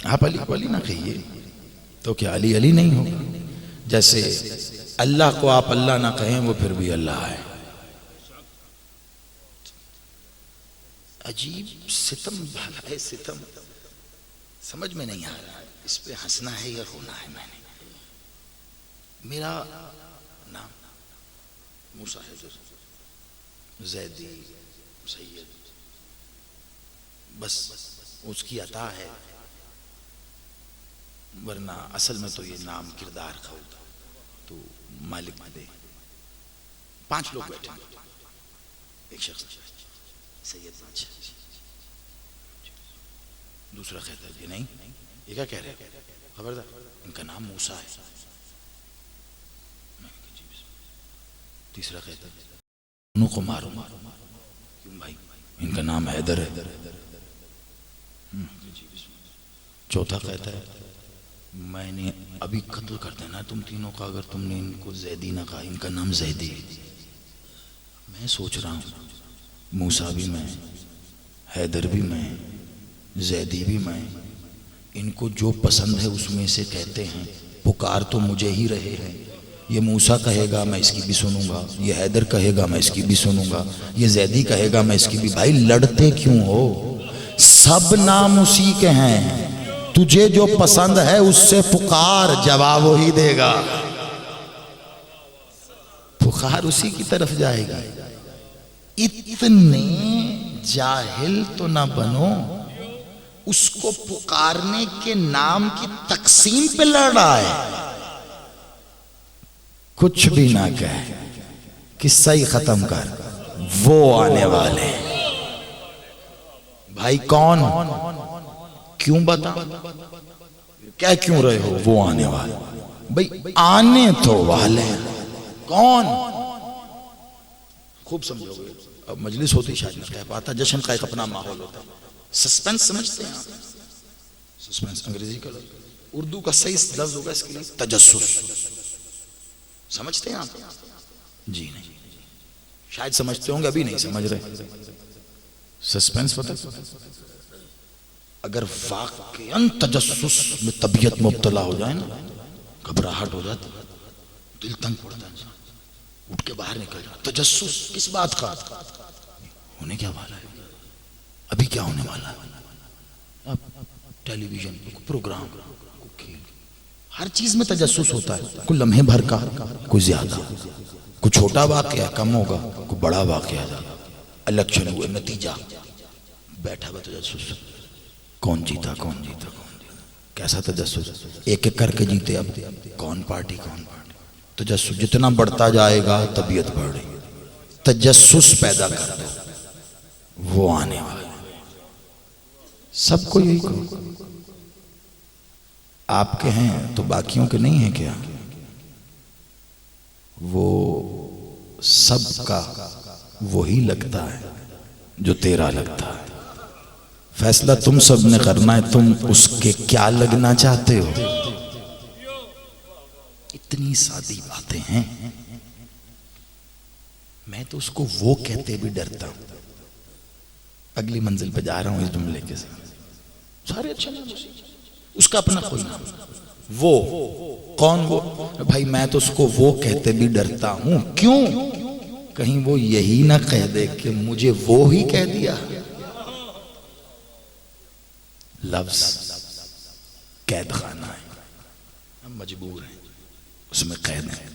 [SPEAKER 1] آپ علی کو علی نہ کہیے تو کیا علی علی نہیں ہو؟ جیسے اللہ کو آپ اللہ نہ کہیں، وہ پھر بھی اللہ ہے. عجیب ستم بھلا ہے، ستم سمجھ میں نہیں آ رہا. اس پہ ہنسنا ہے یا رونا ہے؟ میں نے میرا نام موسیٰ ہے، زیدی سید، بس اس کی عطا ہے، ورنہ اصل میں تو یہ نام کردار کا ہوتا تو مالک دے. 5 لوگ بیٹھے ہیں، ایک شخص سید بادشاہ، دوسرا کہتا ہے نہیں یہ کیا کہہ رہے ہیں، خبردار ان کا نام موسیٰ ہے. تیسرا کہتا ہے انہوں کو مارو. کیوں بھائی؟ ان کا نام حیدر ہے. چوتھا کہتا ہے میں نے ابھی قتل کر دینا تم تینوں کا اگر تم نے ان کو زیدی نہ کہا، ان کا نام زیدی ہے. میں سوچ رہا ہوں موسیٰ بھی میں، حیدر بھی میں، زیدی بھی میں، ان کو جو پسند ہے اس میں سے کہتے ہیں. پکار تو مجھے ہی رہے ہیں. یہ موسیٰ کہے گا میں اس کی بھی سنوں گا، یہ حیدر کہے گا میں اس کی بھی سنوں گا، یہ زیدی کہے گا میں اس کی بھی. بھائی لڑتے کیوں ہو؟ سب نام اسی کے ہیں. تجھے جو پسند ہے اس سے پکار، جواب وہی دے گا. پکار اسی کی طرف جائے گا. اتنے جاہل تو نہ بنو اس کو پکارنے کے نام کی تقسیم پہ لڑ رہا ہے. کچھ بھی نہ کہے، قصہ ہی ختم کر. وہ آنے والے بھائی کون؟ کیوں بتا؟ کیا کیوں رہے ہو؟ وہ آنے والے. بھئی آنے تو والے کون؟ خوب سمجھو گے. اب مجلس ہوتی شاید نہ کہہ پاتا، جشن کا ایک اپنا ماحول ہوتا. سسپینس سمجھتے ہیں آپ؟ سسپینس انگریزی کا لفظ، اردو کا صحیح لفظ ہوگا اس کے لیے تجسس. سمجھتے ہیں آپ؟ جی نہیں، شاید سمجھتے ہوں گے، ابھی نہیں سمجھ رہے. سسپینس پتہ اگر واقعاً تجسس میں طبیعت مبتلا ہو جائے نا، گھبراہٹ ہو جاتی، دل تنگ پڑتا ہے، اٹھ کے باہر نکل جاتا. تجسس کس بات کا؟ ہونے کیا والا ہے؟ کیا ہونے والا ہے؟ اب ٹیلی ویژن پروگرام، ہر چیز میں تجسس ہوتا ہے، کوئی لمحے بھر کا، کوئی زیادہ، کوئی چھوٹا واقعہ کم ہوگا، کوئی بڑا واقعہ، الیکشن ہوئے نتیجہ، بیٹھا ہوا تجسس، کون جیتا کون جیتا کون جیتا، کیسا تجسس، ایک ایک کر کے جیتے، اب کون پارٹی کون پارٹی، تجسس جتنا بڑھتا جائے گا طبیعت بڑھ رہی، تجسس پیدا کر دو، وہ آنے والا، سب کو یہی کرو، آپ کے ہیں تو باقیوں کے نہیں ہیں کیا؟ وہ سب کا وہی لگتا ہے جو تیرا لگتا ہے، فیصلہ تم سب نے کرنا ہے، تم اس کے کیا لگنا چاہتے ہو۔ اتنی سادی باتیں ہیں، میں تو اس کو وہ کہتے بھی ڈرتا ہوں۔ اگلی منزل پہ جا رہا ہوں اس جملے کے ساتھ، سارے اچھے نام اس کا اپنا کوئی نام، وہ کون، وہ بھائی میں تو اس کو وہ کہتے بھی ڈرتا ہوں، کیوں؟ کہیں وہ یہی نہ کہہ دے کہ مجھے وہ ہی کہہ دیا۔ لفظ قید خانہ ہے، ہم مجبور ہیں اس میں قید ہیں،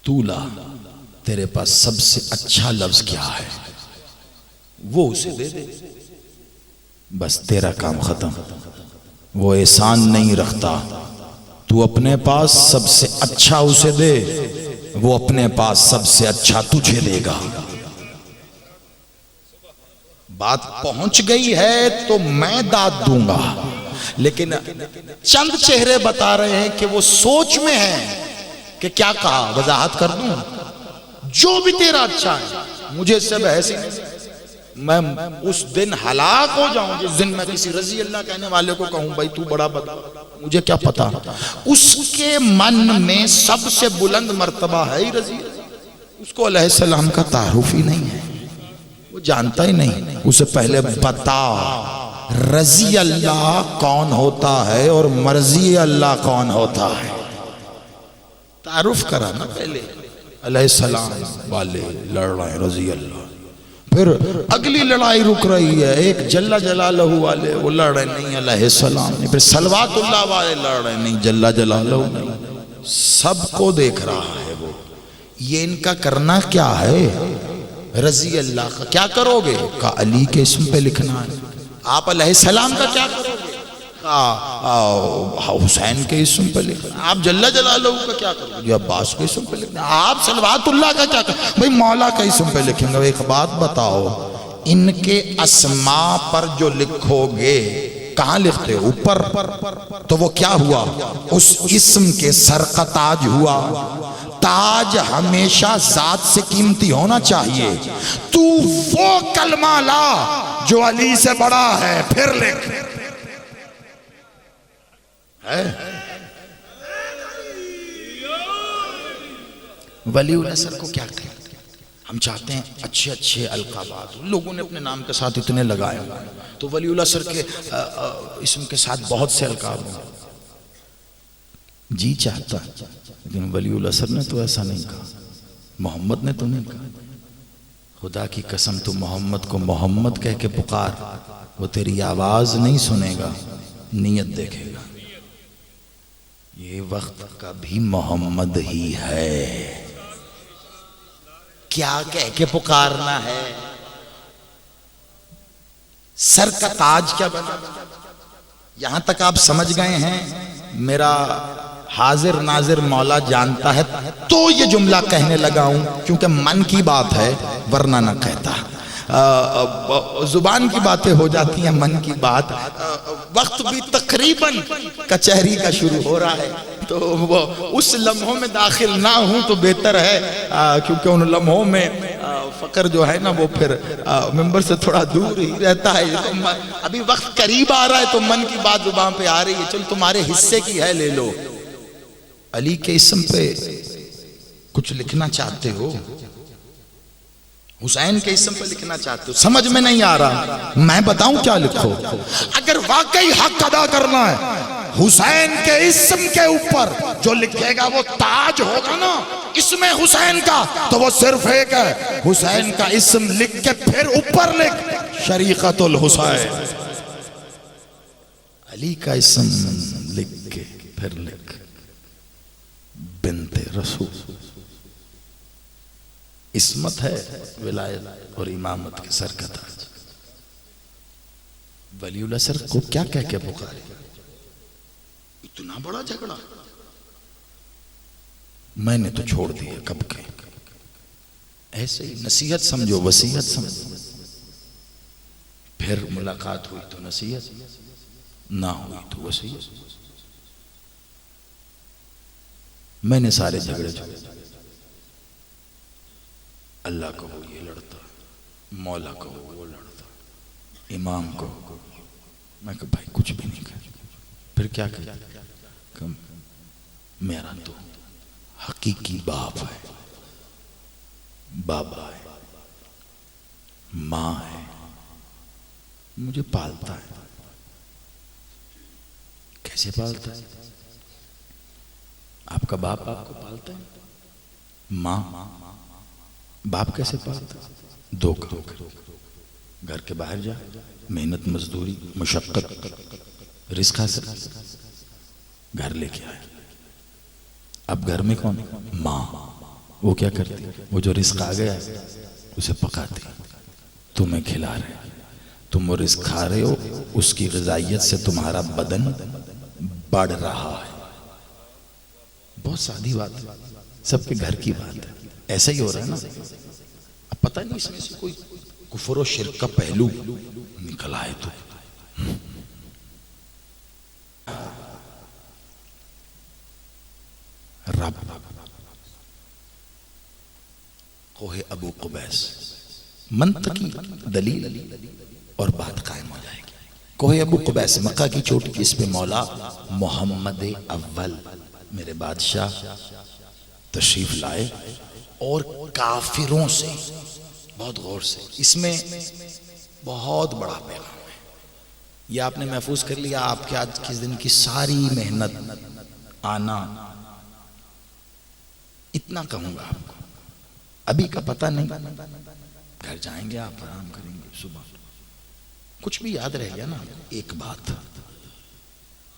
[SPEAKER 1] تو لا، تیرے پاس سب سے اچھا لفظ کیا ہے وہ اسے دے دے، بس تیرا کام ختم۔ وہ احسان نہیں رکھتا، تو اپنے پاس سب سے اچھا اسے دے، وہ اپنے پاس سب سے اچھا تجھے دے گا۔ بات پہنچ گئی ہے تو میں داد دوں گا، لیکن چند چہرے بتا رہے ہیں کہ وہ سوچ میں ہیں کہ کیا کہا، وضاحت کر دوں، جو بھی تیرا اچھا ہے مجھے سب ایسے، میں اس دن ہلاک ہو جاؤں جس دن میں کسی رضی اللہ کہنے والے کو کہوں بھائی تو بڑا بدا، مجھے کیا پتا، اس کے من میں سب سے بلند مرتبہ ہے ہی رضی اللہ، اس کو علیہ السلام کا تعارف ہی نہیں ہے، وہ جانتا ہی نہیں، اسے پہلے بتا رضی اللہ کون ہوتا ہے اور مرضی اللہ کون ہوتا ہے، تعارف کرا نا پہلے، علیہ السلام والے لڑ رہے ہیں رضی اللہ، پھر اگلی لڑائی رک رہی ہے، ایک جل جلالہ والے وہ لڑ رہے نہیں علیہ السلام نہیں، پھر صلوات اللہ والے لڑ رہے نہیں جل جلالہ نہیں، سب کو دیکھ رہا ہے وہ، یہ ان کا کرنا کیا ہے، رضی اللہ کا کیا کرو گے، کہا علی کے اسم پہ لکھنا ہے، آپ علیہ السلام کا کیا کرو گے، کہا حسین کے اسم پہ لکھنا، آپ جل جلالہ کا کیا کرو گے، عباس کے اسم پہ لکھنا، آپ صلوات اللہ کا کیا کرو، بھئی مولا کا اسم پہ لکھیں گے۔ ایک بات بتاؤ، ان کے اسماء پر جو لکھو گے کہاں لکھتے ہو، اوپر، تو وہ کیا ہوا، اس اسم کے سر کا تاج ہوا، تاج ہمیشہ ذات سے قیمتی ہونا چاہیے، تو وہ کلمہ لا جو علی سے بڑا ہے، پھر لکھ ولی النصر کو کیا کہیں، ہم چاہتے ہیں اچھے اچھے القابات، لوگوں نے اپنے نام کے ساتھ اتنے لگائے، تو ولی النصر کے اسم کے ساتھ بہت سے القاب ہیں، جی چاہتا ہے، لیکن ولی النصر نے تو ایسا نہیں کہا، محمد نے تو نہیں کہا، خدا کی قسم تو محمد کو محمد کہہ کے پکار، وہ تیری آواز نہیں سنے گا، نیت دیکھے گا، یہ وقت کا بھی محمد ہی ہے، کیا کہہ کے پکارنا ہے، سر کا تاج کیا بنا، یہاں تک آپ سمجھ گئے ہیں، میرا حاضر ناظر مولا جانتا ہے تو یہ جملہ کہنے لگا ہوں، کیونکہ من کی بات ہے ورنہ نہ کہتا، زبان کی باتیں ہو جاتی ہیں، من کی بات، وقت بھی تقریباً کچہری کا شروع ہو رہا ہے، تو وہ اس لمحوں میں داخل نہ ہوں تو بہتر ہے، کیونکہ ان لمحوں میں فقر جو ہے نا وہ پھر ممبر سے تھوڑا دور ہی رہتا ہے، ابھی وقت قریب آ رہا ہے تو من کی بات زبان پہ آ رہی ہے، چل تمہارے حصے کی ہے لے لو، علی کے اسم پہ کچھ لکھنا چاہتے ہو، حسین کے اسم پہ لکھنا چاہتے ہو، سمجھ میں نہیں آ رہا، میں بتاؤں کیا لکھو، اگر واقعی حق ادا کرنا ہے حسین کے اسم کے اوپر جو لکھے گا وہ تاج ہوگا نا اسم حسین کا، تو وہ صرف ایک ہے، حسین کا اسم لکھ کے پھر اوپر لکھ شریقۃ الحسین، علی کا اسم لکھ کے پھر لکھ بنت رسول۔ عصمت ہے ولایت اور امامت کے سر کا تاج۔ ولی العصر کو کیا کہہ کے پکارے؟ اتنا بڑا جھگڑا میں نے تو چھوڑ دیا کب کے۔ ایسے ہی نصیحت سمجھو، وصیت سمجھو، پھر ملاقات ہوئی تو نصیحت، نہ ہوئی تو وصیت۔ میں نے سارے جھگڑے چھوڑے، اللہ کو وہ یہ لڑتا، مولا کو وہ لڑتا، امام کو میں کہ بھائی کچھ بھی نہیں کر، پھر کیا کہ میرا تو حقیقی باپ ہے، بابا ہے، ماں ہے، مجھے پالتا ہے۔ کیسے پالتا ہے؟ آپ کا باپ آپ کو پالتا ہے؟ ماں باپ کیسے پالتا ہے؟ دو کام کر، گھر کے باہر جا، محنت مزدوری مشقت رزق حاصل، گھر لے کے آئے۔ اب گھر میں کون؟ ماں۔ وہ کیا کرتی؟ وہ جو رزق آ گیا اسے پکاتی، تمہیں کھلا رہے، تم وہ رزق کھا رہے ہو، اس کی غذائیت سے تمہارا بدن بڑھ رہا ہے۔ بہت سادی بات ہے، سب کے گھر کی بات ہے، ایسا ہی ہو رہا ہے نا۔ اب پتہ نہیں اس میں سے کوئی کفر و شرک کا پہلو نکل آئے تو۔ رب کوہ ابو قبیس، منطقی دلیل اور بات قائم ہو جائے گی۔ کوہ ابو قبیس مکہ کی چوٹی، اس پہ مولا محمد اول میرے بادشاہ تشریف لائے اور کافروں سے، بہت غور سے، اس میں بہت بڑا پیغام ہے، یہ آپ نے محفوظ کر لیا۔ آپ کے آج کس دن کی ساری محنت، آنا، اتنا کہوں گا آپ کو، ابھی کا پتہ نہیں، گھر جائیں گے آپ آرام کریں گے، صبح کچھ بھی یاد رہ گیا نا۔ ایک بات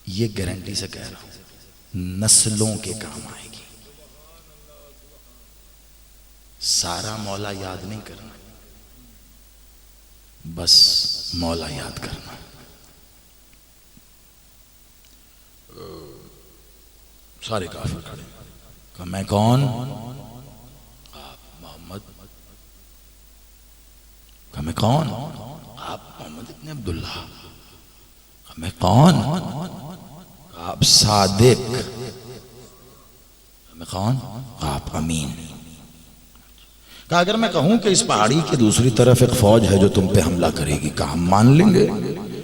[SPEAKER 1] یہ گارنٹی سے کہہ رہا ہوں، نسلوں کے کام آئے گی۔ سارا مولا یاد نہیں کرنا، بس مولا یاد کرنا۔ سارے کافر کھڑے، کہا میں کون؟ آپ محمد۔ کہا میں کون؟ آپ محمد ابن عبداللہ۔ کہا میں کون؟ کہا آپ صادق۔ کہا میں کون؟ کہا آپ امین۔ کہا اگر میں کہوں کہ اس پہاڑی کی دوسری طرف ایک فوج ہے جو تم پہ حملہ کرے گی، کہا ہم مان لیں گے۔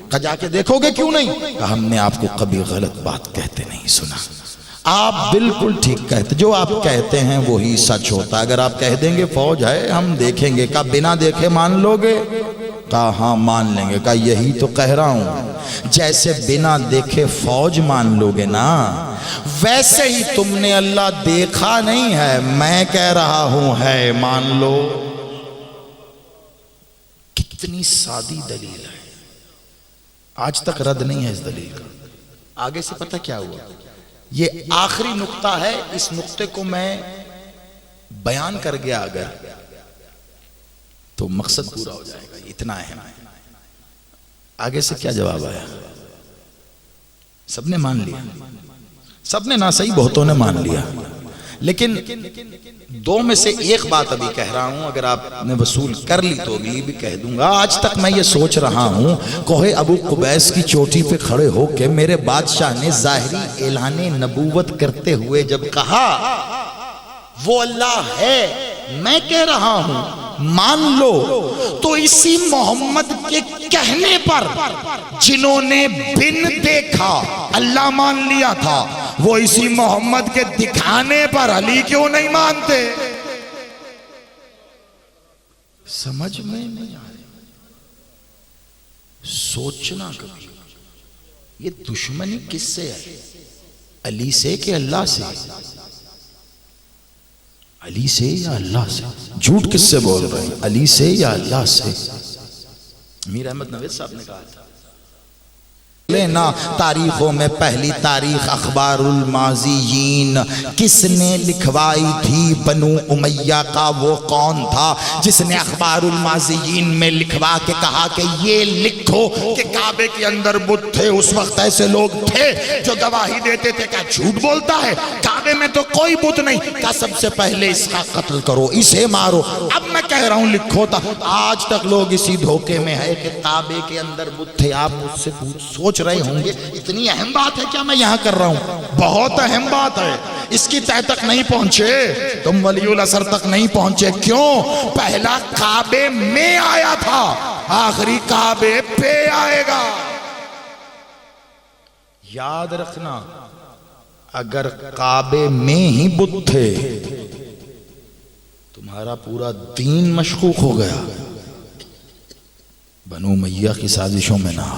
[SPEAKER 1] کہا جا کے دیکھو گے کیوں نہیں؟ کہا ہم نے آپ کو کبھی غلط بات کہتے نہیں سنا، آپ بالکل ٹھیک کہتے، جو آپ کہتے ہیں وہی سچ ہوتا، اگر آپ کہہ دیں گے فوج ہے ہم دیکھیں گے، کہا بنا دیکھے مان لو گے؟ کہا ہاں مان لیں گے۔ کہا یہی تو کہہ رہا ہوں، جیسے بنا دیکھے فوج مان لو گے نا، ویسے ہی تم نے اللہ دیکھا نہیں ہے، میں کہہ رہا ہوں ہے، مان لو۔ کتنی سادی دلیل ہے، آج تک رد نہیں ہے اس دلیل کا۔ آگے سے پتہ کیا ہوا؟ یہ آخری نقطہ ہے، اس نقطے کو میں بیان کر گیا اگر تو مقصد پورا ہو جائے گا، اتنا اہم ہے۔ آگے سے کیا جواب آیا؟ سب نے مان لیا، سب نے نہ صحیح بہتوں نے مان لیا، لیکن دو میں سے ایک بات ابھی کہہ رہا ہوں، اگر آپ نے وصول کر لی تو اگلی بھی کہہ دوں گا۔ آج تک میں یہ سوچ رہا ہوں، کوہ ابو قبیس کی چوٹی پہ کھڑے ہو کے میرے بادشاہ نے ظاہری اعلان نبوت کرتے ہوئے جب کہا وہ اللہ ہے، میں کہہ رہا ہوں مان لو، تو اسی محمد کے کہنے پر جنہوں نے بن دیکھا اللہ مان لیا تھا، وہ اسی محمد کے دکھانے پر علی کیوں نہیں مانتے؟ سمجھ میں نہیں آئے، سوچنا کبھی، یہ دشمنی کس سے ہے؟ علی سے کہ اللہ سے؟ علی سے یا اللہ سے؟ جھوٹ کس سے بول رہے ہیں؟ علی سے یا اللہ سے؟ میر احمد نوید صاحب نے کہا تھا لینا تاریخوں میں پہلی تاریخ اخبار الماضیین کس نے لکھوائی تھی؟ بنو امیہ کا وہ کون تھا جس نے اخبار الماضیین میں لکھوا کے کہا کہ یہ لکھو کہ کعبے کے اندر بت تھے؟ اس وقت ایسے لوگ تھے جو گواہی دیتے تھے کہ جھوٹ بولتا ہے، کعبے میں تو کوئی بت نہیں، کہ سب سے پہلے اس کا قتل کرو، اسے مارو۔ اب میں کہہ رہا ہوں لکھو تھا۔ آج تک لوگ اسی دھوکے میں ہے کہ کعبے کے اندر بت تھے۔ آپ مجھ سے سوچ رہے ہوں گے اتنی اہم بات ہے کیا میں یہاں کر رہا ہوں؟ بہت اہم بات ہے، اس کی تہ تک نہیں پہنچے تم، ولی الاثر تک نہیں پہنچے۔ کیوں؟ پہلا کعبے میں آیا تھا، آخری کعبے پہ آئے گا۔ یاد رکھنا، اگر کعبے میں ہی بت تھے تمہارا پورا دین مشکوک ہو گیا۔ بنو امیہ کی سازشوں میں نہ،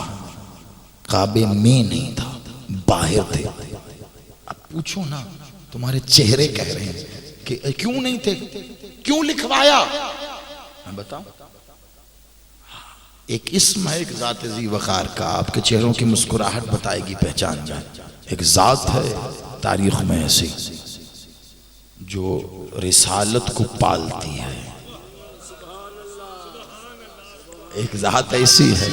[SPEAKER 1] کعبے میں نہیں تھا، باہر تھے۔ اب پوچھو نا، تمہارے چہرے کہہ رہے ہیں کہ کیوں نہیں تھے، کیوں لکھوایا؟ میں بتاؤں، ایک اسم ہے ایک ذات ذی وقار کا، آپ کے چہروں کی مسکراہٹ بتائے گی، پہچان جائے۔ ایک ذات ہے تاریخ میں ایسی جو رسالت کو پالتی ہے، ایک ذات ایسی ہے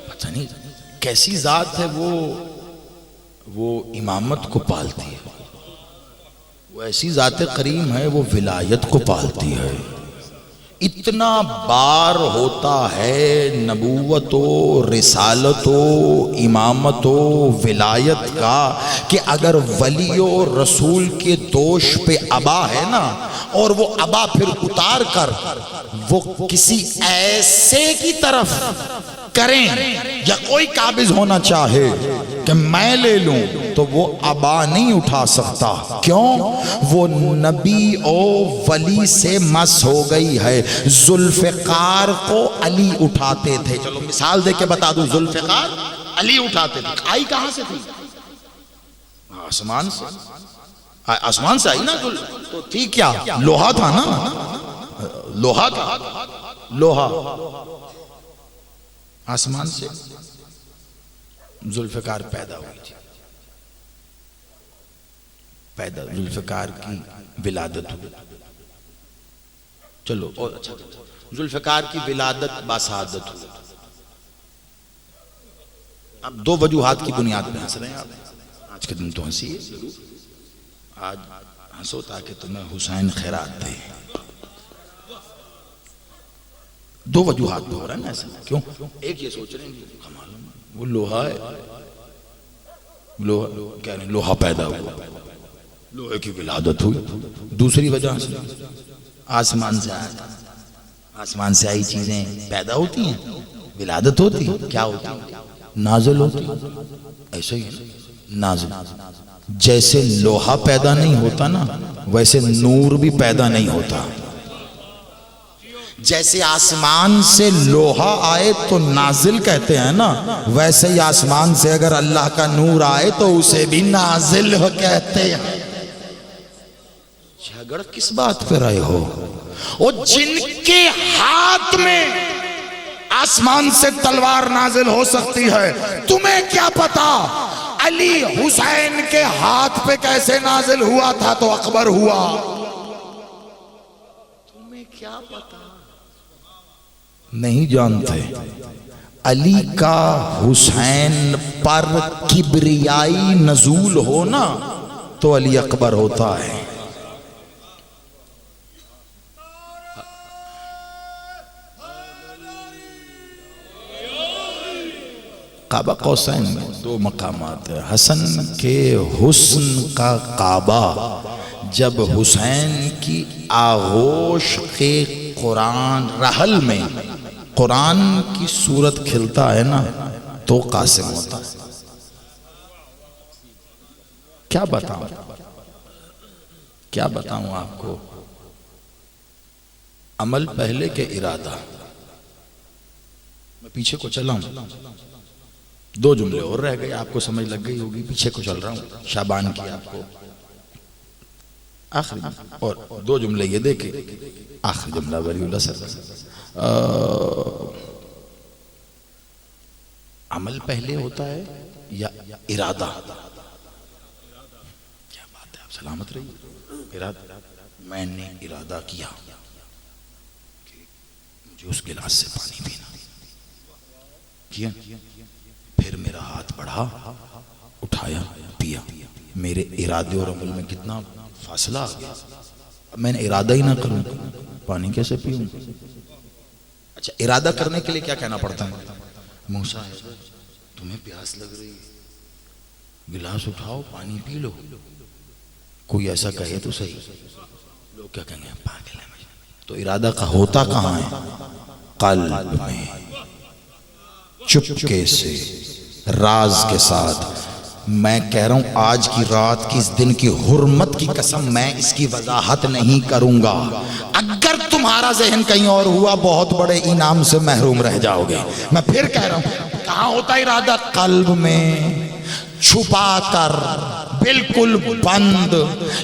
[SPEAKER 1] پتہ نہیں کیسی ذات ہے، وہ امامت کو پالتی ہے، وہ ایسی ذات کریم ہے، وہ ولایت کو پالتی ہے۔ اتنا بار ہوتا ہے نبوت و رسالت و امامت و ولایت کا کہ اگر ولی و رسول کے دوش پہ ابا ہے نا، اور وہ ابا پھر اتار کر وہ کسی ایسے کی طرف کریں، یا کوئی قابض ہونا چاہے کہ میں لے لوں، تو وہ ابا نہیں اٹھا سکتا۔ کیوں؟ وہ نبی او ولی سے مس ہو گئی ہے۔ ذوالفقار کو علی اٹھاتے تھے، چلو مثال دے کے بتا دوں، ذوالفقار علی اٹھاتے تھے۔ آئی کہاں سے تھی؟ آسمان سے، آسمان سے آئی نا۔ تو تھی کیا؟ لوہا تھا نا، لوہا تھا، لوہا آسمان سے ذوالفقار پیدا ہوئی تھی، پیدا ذوالفقار کی ولادت ہوئی۔ چلو اور اچھا، ذوالفقار کی ولادت باسعادت ہوئی۔ اب دو وجوہات کی بنیاد پہ ہنس رہے ہیں آپ، آج کے دن تو ہنسی ہے، آج ہنسو تاکہ تمہیں حسین خیرات دے۔ دو وجوہات پہ ہو رہا ہے نا ایسا، کیوں؟ ایک یہ سوچ رہے ہیں کمال وہ لوہا ہے، لوہا کہہ رہے ہیں لوہا پیدا ہوا، لوہے کی ولادت ہوئی۔ دوسری وجہ سے آسمان سے آیا، آسمان سے آئی چیزیں پیدا ہوتی ہیں، ولادت ہوتی، کیا ہوتی؟ نازل ہوتی۔ ایسا ہی نازل، جیسے لوہا پیدا نہیں ہوتا نا، ویسے نور بھی پیدا نہیں ہوتا۔ جیسے آسمان سے لوہا آئے تو نازل کہتے ہیں نا، ویسے ہی آسمان سے اگر اللہ کا نور آئے تو اسے بھی نازل کہتے ہیں۔ جھگڑ کس بات پہ رہے ہو؟ وہ جن کے ہاتھ میں آسمان سے تلوار نازل ہو سکتی ہے، تمہیں کیا پتا علی حسین کے ہاتھ پہ کیسے نازل ہوا تھا تو اکبر ہوا؟ تمہیں کیا پتا؟ نہیں جانتے۔ علی کا حسین پر کبریائی نزول ہو نا تو علی اکبر ہوتا ہے۔ کعبہ قوسین میں دو مقامات ہیں۔ حسن کے حسن کا کعبہ جب حسین کی آغوش کے قرآن رحل میں قرآن کی صورت کھلتا ہے نا تو قاسم ہوتا ہے۔ کیا بتاؤں، کیا بتاؤں آپ کو؟ عمل پہلے کے ارادہ، میں پیچھے کو چلا ہوں، 2 جملے اور رہ گئے، آپ کو سمجھ لگ گئی ہوگی، پیچھے کو چل رہا ہوں، شعبان کی آپ کو آخری، اور 2 جملے یہ دے کے آخری جملہ ولی اللہ سر، عمل پہلے ہوتا ہے یا ارادہ؟ کیا بات ہے، آپ سلامت رہیے. ارادہ، میں نے ارادہ کیا کہ مجھے اس گلاس سے پانی پینا، کیا، پھر میرا ہاتھ بڑھا، اٹھایا، پیا. میرے ارادے اور عمل میں کتنا فاصلہ آ گیا. اب میں نے ارادہ ہی نہ کروں پانی کیسے پیوں؟ اچھا، ارادہ کرنے کے لیے کیا کہنا پڑتا ہے؟ موسیٰ تمہیں پیاس لگ رہی ہے، گلاس اٹھاؤ پانی پی لو. کوئی ایسا کہے تو صحیح، لوگ کیا کہیں گے، پاگل ہے. تو ارادہ کا ہوتا کہاں ہے؟ قلب میں، چپکے سے، راز کے ساتھ. میں کہہ رہا ہوں آج کی رات کی، اس دن کی حرمت کی قسم، میں اس کی وضاحت نہیں کروں گا. اگر تمہارا ذہن کہیں اور ہوا بہت بڑے انعام سے محروم رہ جاؤ گے. میں پھر کہہ رہا ہوں کہاں ہوتا ارادہ؟ قلب میں، چھپا کر، بالکل بند.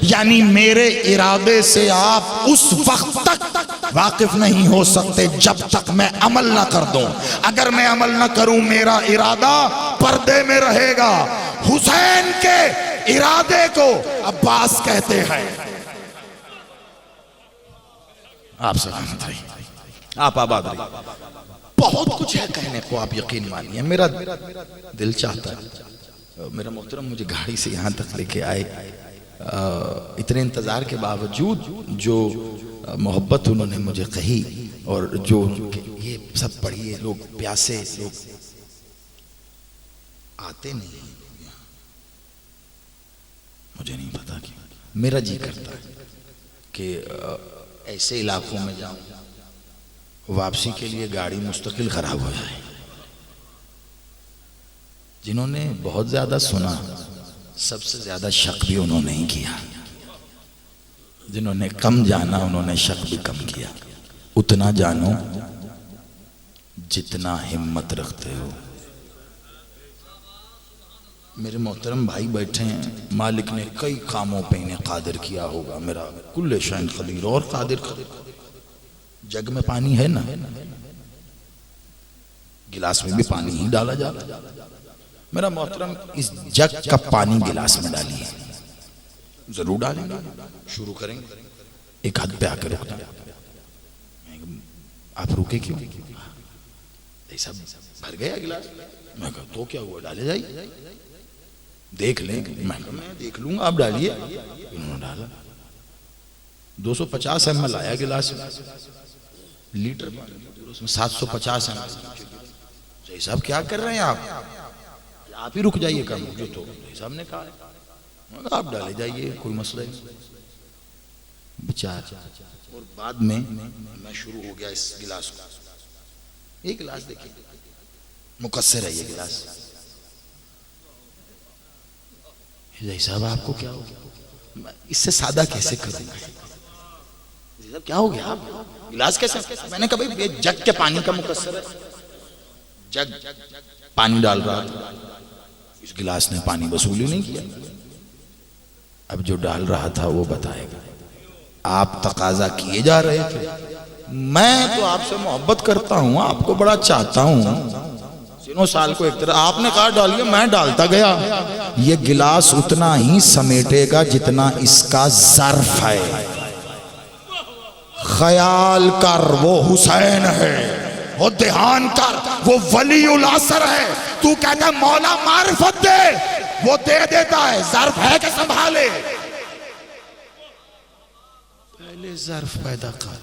[SPEAKER 1] یعنی میرے ارادے سے آپ اس وقت تک واقف نہیں ہو سکتے جب تک میں عمل نہ کر دوں. اگر میں عمل نہ کروں میرا ارادہ پردے میں رہے گا. حسین کے ارادے کو عباس کہتے ہیں. آپ سلامت رہیے، آپ آباد رہیے. بہت کچھ ہے کہنے کو، آپ یقین مانیے. میرا دل چاہتا ہے میرا محترم مجھے گاڑی سے یہاں تک لے کے آئے، اتنے انتظار کے باوجود جو محبت انہوں نے مجھے کہی، اور جو یہ سب پڑھیے، لوگ پیاسے، لوگ آتے نہیں. مجھے نہیں پتا کیوں میرا جی کرتا ہے کہ ایسے علاقوں میں جاؤں واپسی کے لیے گاڑی مستقل خراب ہو جائے. جنہوں نے بہت زیادہ سنا، سب سے زیادہ شک بھی انہوں نے ہی کیا. جنہوں نے کم جانا انہوں نے شک بھی کم کیا. اتنا جانو جتنا ہمت رکھتے ہو. میرے محترم بھائی بیٹھے ہیں، مالک نے کئی کاموں پہ انہیں قادر کیا ہوگا. میرا کل شین قدیر اور قادر. جگ میں پانی ہے نا، گلاس میں بھی پانی ہی ڈالا جاتا. میرا محترم اس جگ کا پانی گلاس میں ڈالیے، ضرور ڈالیں گے. شروع کریں گے، ایک حد پہ آ کے رکتا. آپ رکے کیوں؟ سب بھر گیا گلاس. میں کہا تو کیا ہوا، ڈالے جائیے، دیکھ لیں. میں کہا میں دیکھ لوں گا، آپ ڈالیے. انہوں نے ڈالا. 250 ml آیا گلاس میں، لیٹر اس میں 750 ml. جی صاحب کیا کر رہے ہیں آپ ہی رک جائیے کام. جو تو صاحب نے کہا آپ ڈالے جائیے، کوئی مسئلہ نہیں. بچار. اور بعد میں شروع ہو گیا اس گلاس کو. یہ گلاس دیکھیں مقصر ہے، یہ گلاس. جی صاحب آپ کو کیا ہو گیا؟ اس سے سادہ کیسے کروں گا؟ کیا ہو گیا گلاس کیسے؟ میں نے کہا بھئی یہ جگ کے پانی کا مقصر ہے. جگ پانی ڈال رہا تھا، اس گلاس نے پانی وصول ہی نہیں کیا. اب جو ڈال رہا تھا وہ بتائے گا. آپ تقاضا کیے جا رہے تھے. میں تو آپ سے محبت کرتا ہوں، آپ کو بڑا چاہتا ہوں. سنو سال کو ایک طرح آپ نے کہا ڈالیے، میں ڈالتا گیا. یہ گلاس اتنا ہی سمیٹے گا جتنا اس کا ظرف ہے. خیال کر وہ حسین ہے، وہ دھیان کر وہ ولی الاثر ہے. تو کہتا ہے مولا معرفت دے، وہ دے دیتا ہے. ظرف ہے کہ سنبھالے؟ پہلے ظرف پیدا کر،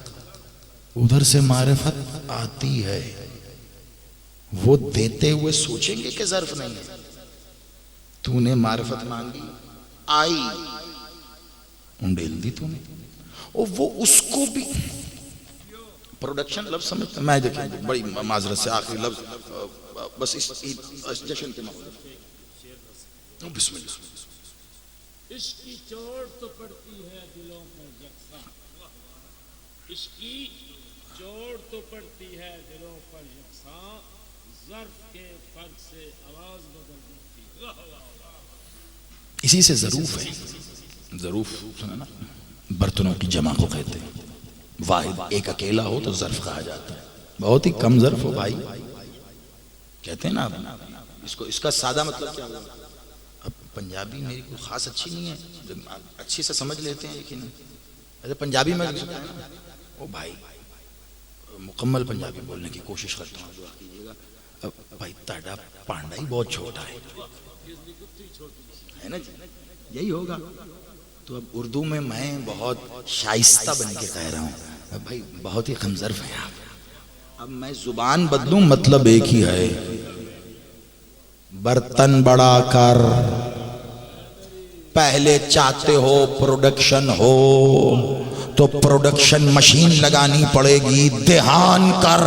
[SPEAKER 1] ادھر سے معرفت آتی ہے. وہ دیتے ہوئے سوچیں گے کہ ظرف نہیں ہے. تو نے معرفت مانگی، آئی، انڈیل دی تو نے. اور وہ اس کو بھی پروڈکشن لفظ سمجھتا. میں دیکھیں بڑی معذرت سے آخری لفظ بس اس جشن کے موقع بسم اللہ.
[SPEAKER 2] عشق کی چوٹ تو پڑتی ہے دلوں پر یکساں، عشق کی چوٹ تو پڑتی ہے دلوں پر یکساں. ظرف کے فرق سے آواز بدل جاتی ہے۔
[SPEAKER 1] اسی سے ظروف ہے، ظروف سنا نا، برتنوں کی جمع کو کہتے ہیں۔ واحد ایک اکیلا ہو تو ظرف کہا جاتا ہے، بہت ہی کم ظرف ہو بھائی کہتے ہیں نا اس کا سادہ مطلب کیا ہوگا؟ اب پنجابی میری کوئی خاص اچھی نہیں ہے، اچھی سے سمجھ لیتے ہیں لیکن ایسے پنجابی میں او بھائی مکمل پنجابی بولنے کی کوشش کرتا ہوں، دعا کیجیے گا۔ بھائی تاڑا پانڈا ہی بہت چھوٹا ہے نا جی، یہی ہوگا۔ تو اب اردو میں بہت شائستہ بن کے کہہ رہا ہوں بھائی بہت ہی کم ظرف ہیں آپ۔ اب میں زبان بدلوں مطلب ایک ہی ہے، برتن بڑا کر پہلے چاہتے ہو پروڈکشن ہو تو پروڈکشن مشین لگانی پڑے گی، دھیان کر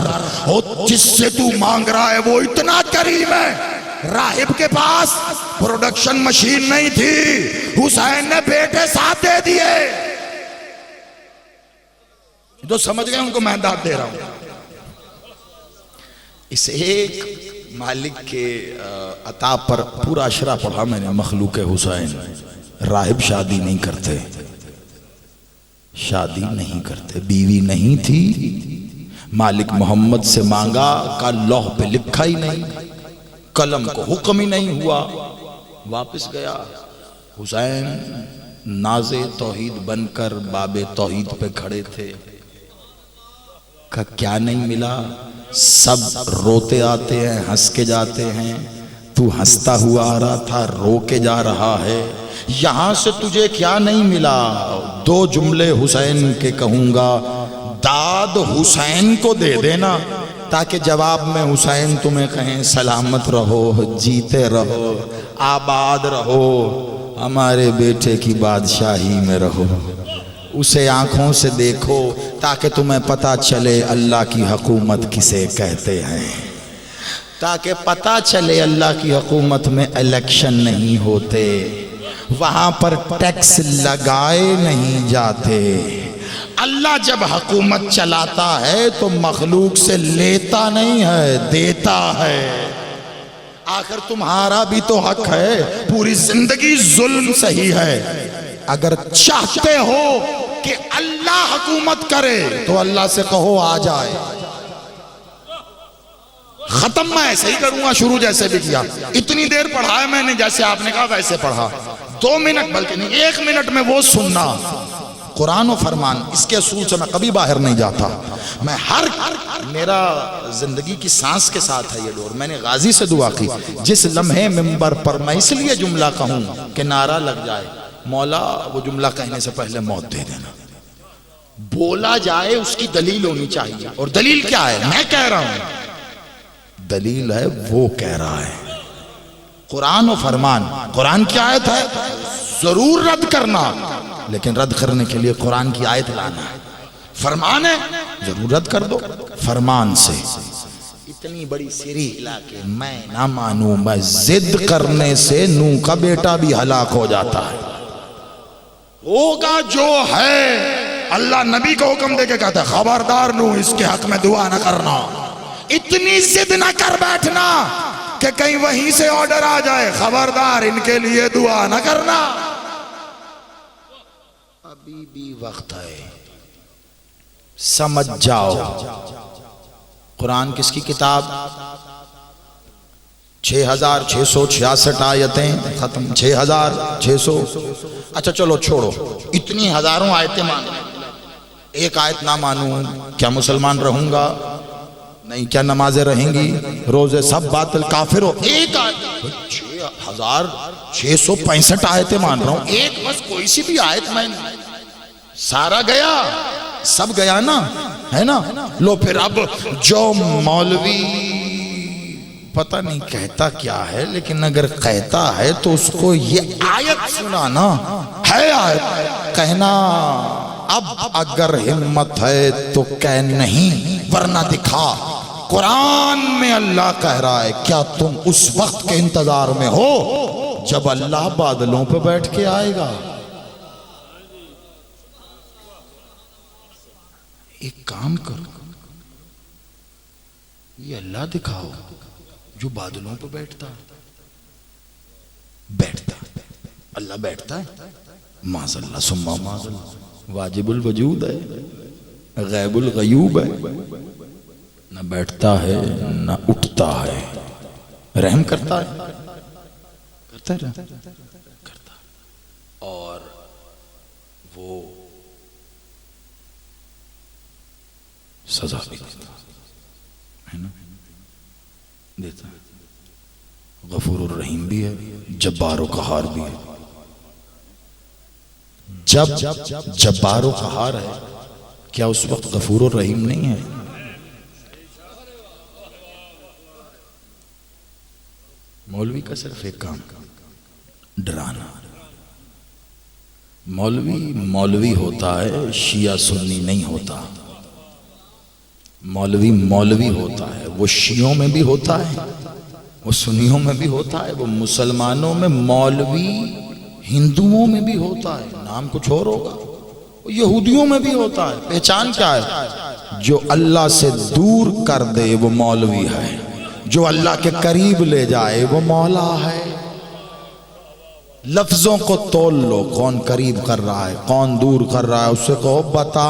[SPEAKER 1] جس سے تو مانگ رہا ہے وہ اتنا کریم ہے۔ راہب کے پاس پروڈکشن مشین نہیں تھی، حسین نے بیٹے ساتھ دے دیے، جو سمجھ گئے ان کو میں داد دے رہا ہوں۔ اس ایک مالک کے عطا پر پورا اشرا پڑھا میں نے، مخلوق حسین۔ راہب شادی نہیں کرتے، شادی نہیں کرتے، بیوی نہیں تھی، مالک محمد سے مانگا کا لوح پہ لکھا ہی نہیں، قلم کو حکم ہی نہیں ہوا، واپس گیا۔ حسین ناز توحید بن کر باب توحید پہ کھڑے تھے، کہ کیا نہیں ملا؟ سب روتے آتے ہیں، ہنس کے جاتے ہیں، تو ہنستا ہوا آ رہا تھا، رو کے جا رہا ہے، یہاں سے تجھے کیا نہیں ملا؟ دو جملے حسین کے کہوں گا، داد حسین کو دے دینا تاکہ جواب میں حسین تمہیں کہیں سلامت رہو، جیتے رہو، آباد رہو، ہمارے بیٹے کی بادشاہی میں رہو۔ اسے آنکھوں سے دیکھو تاکہ تمہیں پتہ چلے اللہ کی حکومت کسے کہتے ہیں، تاکہ پتہ چلے اللہ کی حکومت میں الیکشن نہیں ہوتے، وہاں پر ٹیکس لگائے نہیں جاتے۔ اللہ جب حکومت چلاتا ہے تو مخلوق سے لیتا نہیں ہے، دیتا ہے۔ آخر تمہارا بھی تو حق ہے، پوری زندگی ظلم صحیح ہے، اگر چاہتے ہو کہ اللہ حکومت کرے تو اللہ سے کہو آ جائے۔ ختم میں ایسے ہی کروں گا، شروع جیسے بھی کیا، اتنی دیر پڑھا ہے میں نے جیسے آپ نے کہا ویسے پڑھا، 2 منٹ بلکہ نہیں 1 منٹ میں وہ سننا۔ قرآن و فرمان اس کے اصول سے میں کبھی باہر نہیں جاتا، میں میرا زندگی کی سانس کے ساتھ ہے یہ دور۔ میں نے غازی سے دعا کی، جس لمحے منبر پر میں اس لیے جملہ کہوں کہ نعرہ لگ جائے، مولا وہ جملہ کہنے سے پہلے موت دے دینا، بولا جائے اس کی دلیل ہونی چاہیے، اور دلیل کیا ہے؟ میں کہہ رہا ہوں، دلیل ہے وہ کہہ رہا ہے۔ قرآن و فرمان، قرآن کی آیت ہے ضرور رد کرنا، لیکن رد کرنے کے لیے قرآن کی آیت لانا ہے۔ فرمان ہے ضرور رد کر دو فرمان سے۔ اتنی بڑی سری ہلا کے میں نہ مانوں، میں ضد کرنے سے نوح کا بیٹا بھی ہلاک ہو جاتا ہے۔ ہوگا جو ہے، اللہ نبی کو حکم دے کے کہتا ہے خبردار نوح اس کے حق میں دعا نہ کرنا، اتنی ضد نہ کر بیٹھنا کہ کہیں وہیں سے آرڈر آ جائے خبردار ان کے لیے دعا نہ کرنا۔ ابھی بھی وقت ہے، سمجھ جاؤ۔ قرآن کس کی کتاب؟ 6666 آیتیں ختم، 6600۔ اچھا چلو چھوڑو، اتنی ہزاروں آیتیں مانو، ایک آیت نہ مانوں کیا مسلمان رہوں گا؟ نہیں۔ کیا نمازیں رہیں گی؟ روزے سب باطل، کافر ہو؟ ایک آیت 6665 آیتیں مان رہا ہوں، ایک بس کوئی سی بھی آیت میں سارا گیا، سب گیا نا، ہے نا؟ لو پھر اب جو مولوی پتہ نہیں کہتا کیا ہے، لیکن اگر کہتا ہے تو اس کو یہ آیت سنانا ہے، آیت کہنا اب اگر ہمت ہے تو کہ نہیں، ورنہ دکھا۔ قرآن میں اللہ کہہ رہا ہے، کیا تم اس وقت کے انتظار میں ہو جب اللہ بادلوں پہ بیٹھ کے آئے گا؟ ایک کام کرو، یہ اللہ دکھاؤ، جو بادلوں پہ بیٹھتا اللہ بیٹھتا ہے؟ معاذ اللہ ثم معاذ اللہ، واجب الوجود ہے، غیب الغیوب ہے، نہ بیٹھتا ہے نہ اٹھتا ہے، رحم کرتا ہے، کرتا ہے رحم کرتا ہے، اور وہ سزا بھی دیتا ہے نا، دیتا ہے، غفور الرحیم بھی ہے، جبار و قہار بھی ہے۔ جب جبار و قہار ہے، کیا اس وقت غفور الرحیم نہیں ہے؟ مولوی کا صرف ایک کام، ڈرانا۔ مولوی ہوتا ہے، شیعہ سنی نہیں ہوتا۔ مولوی ہوتا ہے، وہ شیعوں میں بھی ہوتا ہے، وہ سنیوں میں بھی ہوتا ہے، وہ مسلمانوں میں مولوی ہندوؤں میں بھی ہوتا ہے، نام کچھ اور ہوگا، وہ یہودیوں میں بھی ہوتا ہے۔ پہچان کیا ہے؟ جو اللہ سے دور کر دے وہ مولوی ہے، جو اللہ کے قریب لے جائے وہ مولا ہے۔ لفظوں کو تول لو، کون قریب کر رہا ہے کون دور کر رہا ہے، اس سے کہو بتا،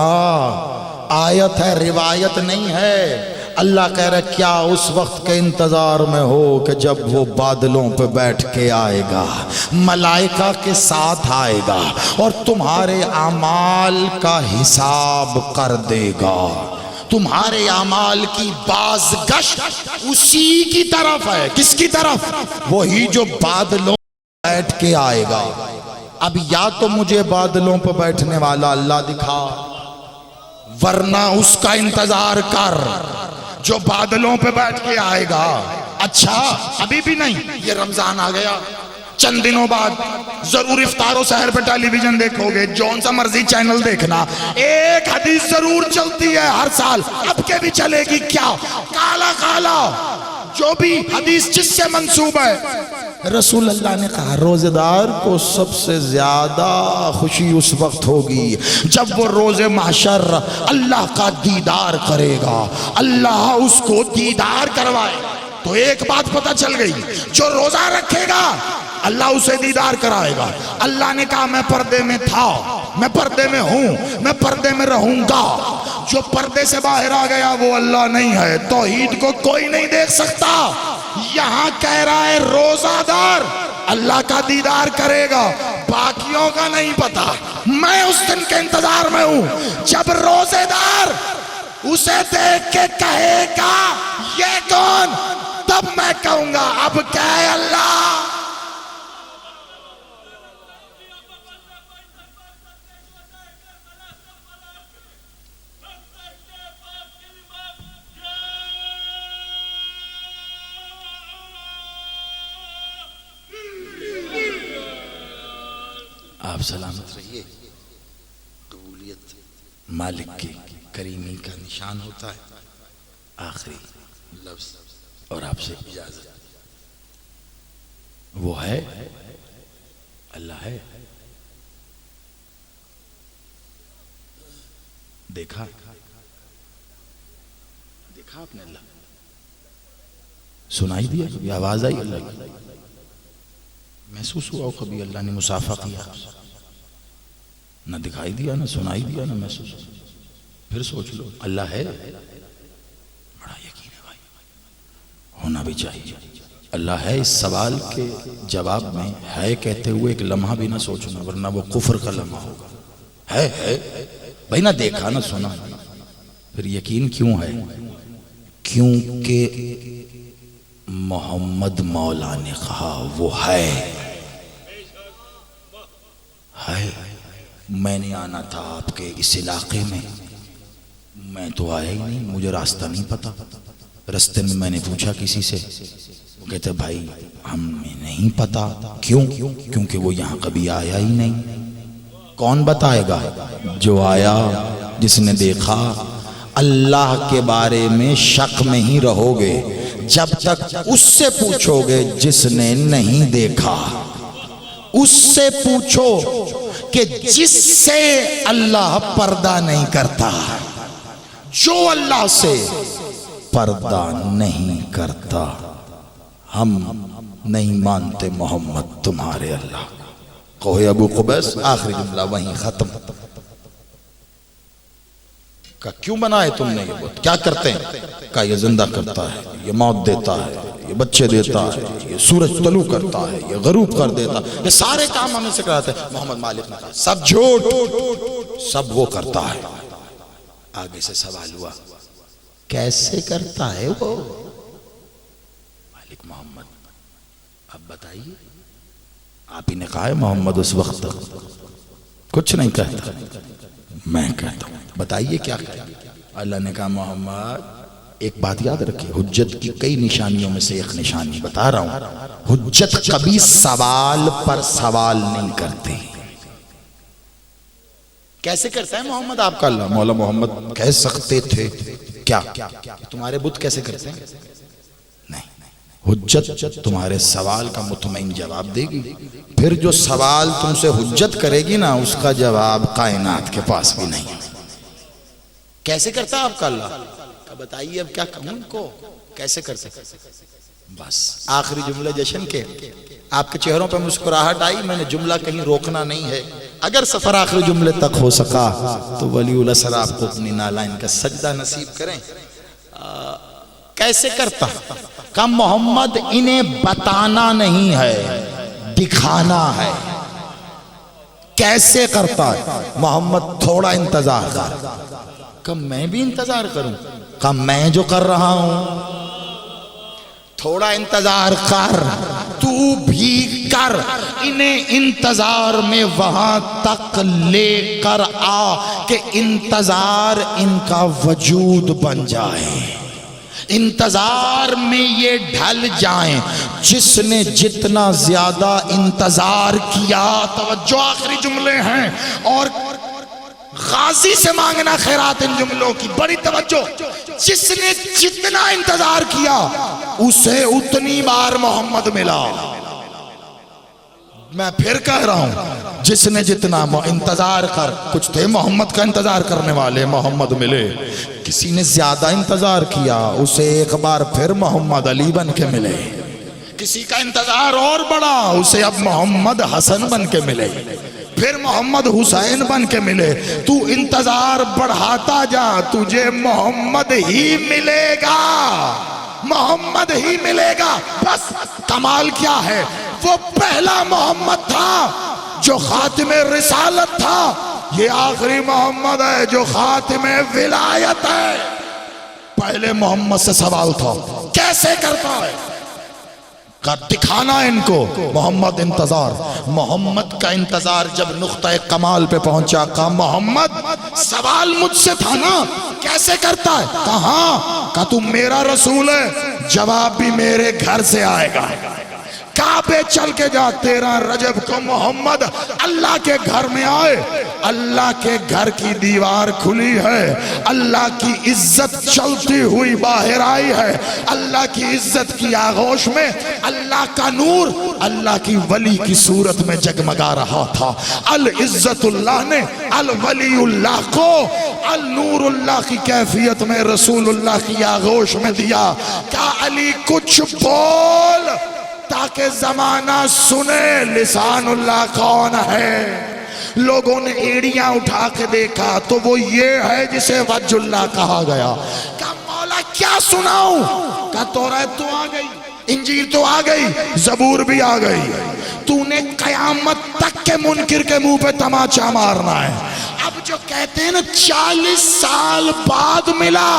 [SPEAKER 1] آیت ہے روایت نہیں ہے۔ اللہ کہہ رہا ہے کیا اس وقت کے انتظار میں ہو کہ جب وہ بادلوں پہ بیٹھ کے آئے گا، ملائکہ کے ساتھ آئے گا اور تمہارے اعمال کا حساب کر دے گا۔ تمہارے اعمال کی بازگشت اسی کی طرف ہے۔ کس کی طرف؟ وہی جو بادلوں پہ بیٹھ کے آئے گا۔ اب یا تو مجھے بادلوں پہ بیٹھنے والا اللہ دکھا، ورنہ اس کا انتظار کر جو بادلوں پہ بیٹھ کے آئے گا۔ اچھا ابھی بھی نہیں، یہ رمضان آ گیا، چند دنوں بعد ضرور افطار و سحر پہ ٹیلی ویژن دیکھو گے، جون سا مرضی چینل دیکھنا، ایک حدیث ضرور چلتی ہے ہر سال، اب کے بھی چلے گی، کیا؟ کالا کالا جو بھی حدیث جس سے منسوب ہے، رسول اللہ نے کہا روزہ دار کو سب سے زیادہ خوشی اس وقت ہوگی جب وہ روز محشر اللہ کا دیدار کرے گا، اللہ اس کو دیدار کروائے۔ تو ایک بات پتہ چل گئی، جو روزہ رکھے گا اللہ اسے دیدار کرائے گا۔ اللہ نے کہا میں پردے میں تھا، میں پردے میں ہوں، میں پردے میں رہوں گا۔ جو پردے سے باہر آ گیا وہ اللہ نہیں ہے، توحید کو کوئی نہیں دیکھ سکتا۔ یہاں کہہ رہا ہے روزہ دار اللہ کا دیدار کرے گا، باقیوں کا نہیں پتا۔ میں اس دن کے انتظار میں ہوں جب روزے دار اسے دیکھ کے کہے گا یہ کون، تب میں کہوں گا اب کیا ہے اللہ۔ آپ سلامت رہیے۔ قبولیت مالک کی کریمی کا نشان ہوتا ہے۔ آخری لفظ اور آپ سے اجازت، وہ ہے اللہ ہے۔ دیکھا آپ نے اللہ؟ سنائی دیا کبھی؟ آواز آئی اللہ کی؟ محسوس ہوا کبھی اللہ نے مصافحہ کیا؟ نہ دکھائی دیا، نہ سنائی دیا، نہ محسوس۔ پھر سوچ لو اللہ ہے، بڑا یقین ہے بھائی، ہونا بھی چاہیے۔ اللہ ہے اس سوال کے جواب میں ہے کہتے ہوئے ایک لمحہ بھی نہ سوچنا، ورنہ وہ کفر کا لمحہ ہوگا۔ ہے بھائی، نہ دیکھا نہ سنا، پھر یقین کیوں ہے؟ کیونکہ محمد مولا نے کہا وہ ہے۔ میں نے آنا تھا آپ کے اس علاقے میں، میں تو آیا ہی نہیں، مجھے راستہ نہیں پتا۔ رستے میں نے پوچھا کسی سے، وہ کہتے بھائی ہمیں نہیں پتا۔ کیوں؟ کیونکہ وہ یہاں کبھی آیا ہی نہیں۔ کون بتائے گا؟ جو آیا، جس نے دیکھا۔ اللہ کے بارے میں شک میں ہی رہو گے جب تک اس سے پوچھو گے جس نے نہیں دیکھا۔ اس سے پوچھو کہ جس سے اللہ پردہ نہیں کرتا، جو اللہ سے پردہ نہیں کرتا۔ ہم نہیں مانتے محمد تمہارے اللہ کو۔ کوہ ابو قبیس آخری جملہ وہیں ختم۔ کہا کیوں بنائے تم نے یہ بت؟ کیا کرتے ہیں؟ کہا یہ زندہ کرتا ہے، یہ موت دیتا ہے، یہ بچے دیتا ہے، یہ سورج طلوع کرتا ہے، یہ غروب کر دیتا ہے، یہ سارے کام ہمیں سے کراتے ہیں۔ محمد مالک نے کہا سب جھوٹ، سب وہ کرتا ہے۔ آگے سے سوال ہوا کیسے کرتا ہے وہ؟ مالک محمد اب بتائیے۔ آپ ہی نے کہا ہے محمد اس وقت کچھ نہیں کہتا، میں کہتا ہوں، بتائیے کیا کریں؟ اللہ نے کہا محمد ایک بات یاد رکھیے، حجت کی کئی نشانیوں میں سے ایک نشانی بتا رہا ہوں، حجت کبھی سوال پر سوال نہیں کرتی۔ کیسے کرتا ہے محمد آپ کا اللہ؟ مولا محمد کہہ سکتے تھے کیا تمہارے بت کیسے کرتے ہیں؟ نہیں، حجت تمہارے سوال کا مطمئن جواب دے گی، پھر جو سوال تم سے حجت کرے گی نا اس کا جواب کائنات کے پاس بھی نہیں۔ کیسے کرتا ہے آپ کا اللہ؟ بتائیے اب کیا کہوں ان کو، کیسے کرتے؟ بس آخری جملے جشن کے، آپ کے چہروں پہ مسکراہٹ آئی، میں نے جملہ کہیں روکنا نہیں ہے، اگر سفر آخری جملے تک ہو سکا تو ولی الاسر آپ کو اپنی نالائن کا سجدہ نصیب کریں۔ کیسے کرتا؟ کہ محمد انہیں بتانا نہیں ہے، دکھانا ہے۔ کیسے کرتا ہے؟ محمد تھوڑا انتظار کر۔ کہ میں بھی انتظار کروں؟ کہ میں جو کر رہا ہوں تھوڑا انتظار کر، تو بھی کر، انہیں انتظار میں وہاں تک لے کر آ کہ انتظار ان کا وجود بن جائے، انتظار میں یہ ڈھل جائیں۔ جس نے جتنا زیادہ انتظار کیا، توجہ آخری جملے ہیں، اور غازی سے مانگنا خیرات ان جملوں کی، بڑی توجہ، جس نے جتنا انتظار کیا اسے اتنی بار محمد ملا۔ میں پھر کہہ رہا ہوں، جس نے جتنا انتظار کر، کچھ تھے محمد کا انتظار کرنے والے، محمد ملے۔ کسی نے زیادہ انتظار کیا اسے ایک بار پھر محمد علی بن کے ملے۔ کسی کا انتظار اور بڑا، اسے اب محمد حسن بن کے ملے، پھر محمد حسین بن کے ملے۔ تو انتظار بڑھاتا جا، تجھے محمد ہی ملے گا، محمد ہی ملے گا۔ بس کمال کیا ہے؟ وہ پہلا محمد تھا جو خاتم رسالت تھا، یہ آخری محمد ہے جو خاتم ولایت ہے۔ پہلے محمد سے سوال تھا کیسے کرتا ہے؟ دکھانا ان کو محمد انتظار۔ محمد کا انتظار جب نقطہ کمال پہ پہنچا، کہا محمد سوال مجھ سے تھا نا، کیسے کرتا ہے؟ کہاں؟ کہا تم میرا رسول ہے، جواب بھی میرے گھر سے آئے گا۔ کعبے چل کے جا، 13 رجب کو محمد اللہ کے گھر میں آئے، اللہ کے گھر کی دیوار کھلی ہے، اللہ کی عزت چلتی ہوئی باہر آئی ہے، اللہ کی عزت کی آغوش میں اللہ کا نور اللہ کی ولی کی صورت میں جگمگا رہا تھا۔ العزت اللہ نے الولی اللہ کو النور اللہ کی کیفیت میں رسول اللہ کی آغوش میں دیا۔ کہا علی کچھ بول تاکہ زمانہ سنے لسان اللہ کون ہے۔ لوگوں نے ایڑیاں اٹھا کے دیکھا تو وہ یہ ہے جسے وجہ اللہ کہا گیا۔ کہا مولا کیا سناؤں؟ کہا توریت تو آ گئی، انجیل تو آ گئی، زبور بھی آ گئی، تو نے قیامت تک کے منکر کے منہ پہ تماچا مارنا ہے۔ اب جو کہتے ہیں نا 40 سال بعد ملا،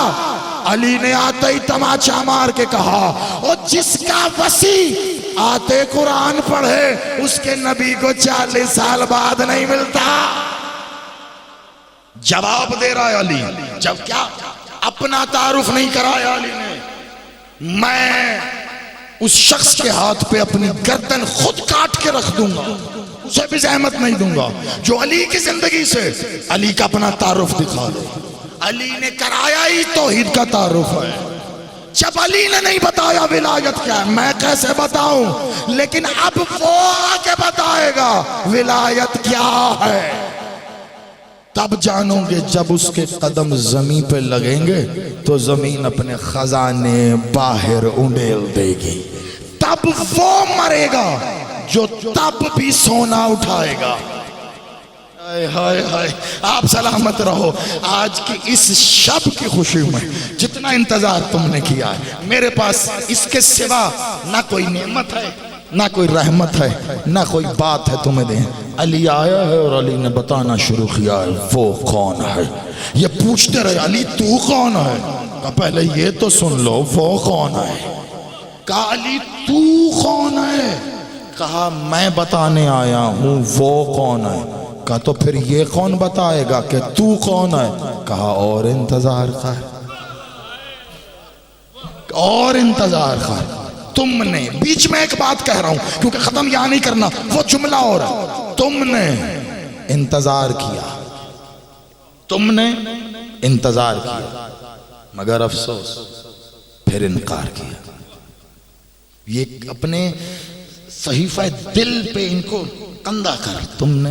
[SPEAKER 1] علی نے آتے ہی تماچا مار کے کہا، اور جس کا وسیع آتے قرآن پڑھے اس کے نبی کو 40 سال بعد نہیں ملتا۔ جواب دے رہا ہے علی، جب کیا اپنا تعارف نہیں کرایا علی نے، میں اس شخص کے ہاتھ پہ اپنی گردن خود کاٹ کے رکھ دوں گا، اسے بھی زحمت نہیں دوں گا جو علی کی زندگی سے علی کا اپنا تعارف دکھا دے۔ علی نے کرایا ہی توحید کا تعارف ہے۔ جب علی نے نہیں بتایا ولایت کیا ہے، میں کیسے بتاؤں؟ لیکن اب وہ آگے بتائے گا ولایت کیا ہے، تب جانوں گے جب اس کے قدم زمین پہ لگیں گے تو زمین اپنے خزانے باہر انڈیل دے گی، تب وہ مرے گا جو تب بھی سونا اٹھائے گا. ہائے ہائے ہائے. آپ سلامت رہو. آج کی اس شب کی خوشی میں جتنا انتظار تم نے کیا ہے، میرے پاس اس کے سوا نہ کوئی نعمت ہے، نہ کوئی رحمت ہے، نہ کوئی بات ہے تمہیں دیں. علی آیا ہے اور علی نے بتانا شروع کیا ہے وہ کون ہے. یہ پوچھتے رہے علی تو کون ہے؟ کہا پہلے یہ تو سن لو وہ کون ہے. کہا علی تو کون ہے؟ کہا میں بتانے آیا ہوں وہ کون ہے. کہا تو پھر یہ کون بتائے گا کہ تو کون ہے؟ کہا اور انتظار کر، اور انتظار کر. تم نے، بیچ میں ایک بات کہہ رہا ہوں کیونکہ ختم یہاں نہیں کرنا، وہ جملہ اور ہے. تم نے انتظار کیا، تم نے انتظار کیا، مگر افسوس پھر انکار کیا. یہ اپنے صحیفہ دل پہ ان کو کندہ کر. تم نے،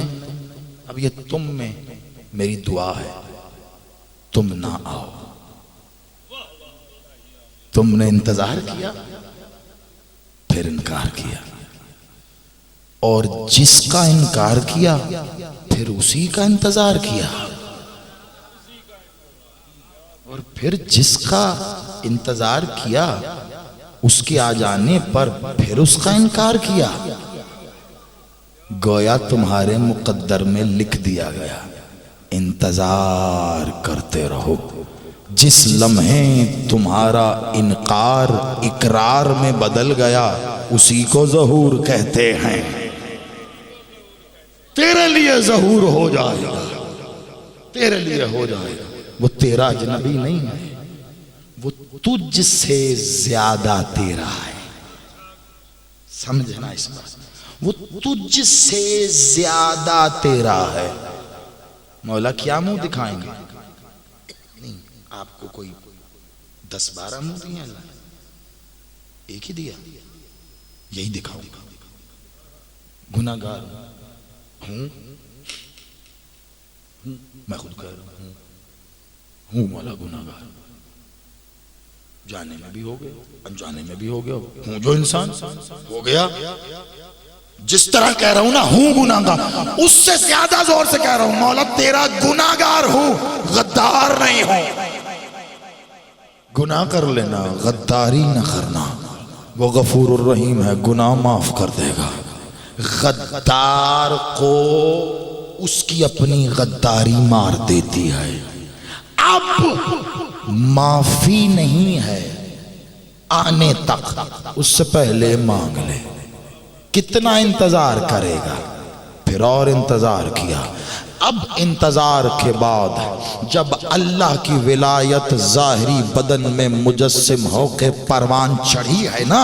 [SPEAKER 1] اب یہ تم میں میری دعا ہے، تم نہ آؤ. تم نے انتظار کیا پھر انکار کیا، اور جس کا انکار کیا پھر اسی کا انتظار کیا، اور پھر جس کا انتظار کیا اس کے آ جانے پر پھر اس کا انکار کیا. گویا تمہارے مقدر میں لکھ دیا گیا انتظار کرتے رہو. جس لمحے تمہارا انکار اقرار میں بدل گیا اسی کو ظہور کہتے ہیں. تیرے لیے ظہور ہو جائے گا، تیرے لیے ہو جائے گا. وہ تیرا اجنبی نہیں ہے، وہ تجھ سے زیادہ تیرا ہے. سمجھنا اس بات، وہ تجھ سے زیادہ تیرا ہے. مولا کیا منہ دکھائیں گے؟ نہیں، آپ کو کوئی 10-12 منہ دیے اللہ؟ ایک ہی دیا، یہی دکھاؤں گا. گناہگار ہوں، میں خود کہہ رہا ہوں مولا گناہگار. جانے میں بھی ہو گیا، انجانے میں بھی ہو گیا. ہوں جو انسان ہو گیا، جس طرح کہہ رہا ہوں نا ہوں گناہگار، اس سے زیادہ زور سے کہہ رہا ہوں مولا تیرا گناہگار ہوں، غدار نہیں ہوں. گناہ کر لینا، غداری نہ کرنا. وہ غفور الرحیم ہے، گناہ معاف کر دے گا. غدار کو اس کی اپنی غداری مار دیتی ہے. اب معافی نہیں ہے آنے تک، اس سے پہلے مانگ لے. کتنا انتظار کرے گا؟ پھر اور انتظار کیا. اب انتظار کے بعد جب اللہ کی ولایت ظاہری بدن میں مجسم ہو کے پروان چڑھی ہے نا،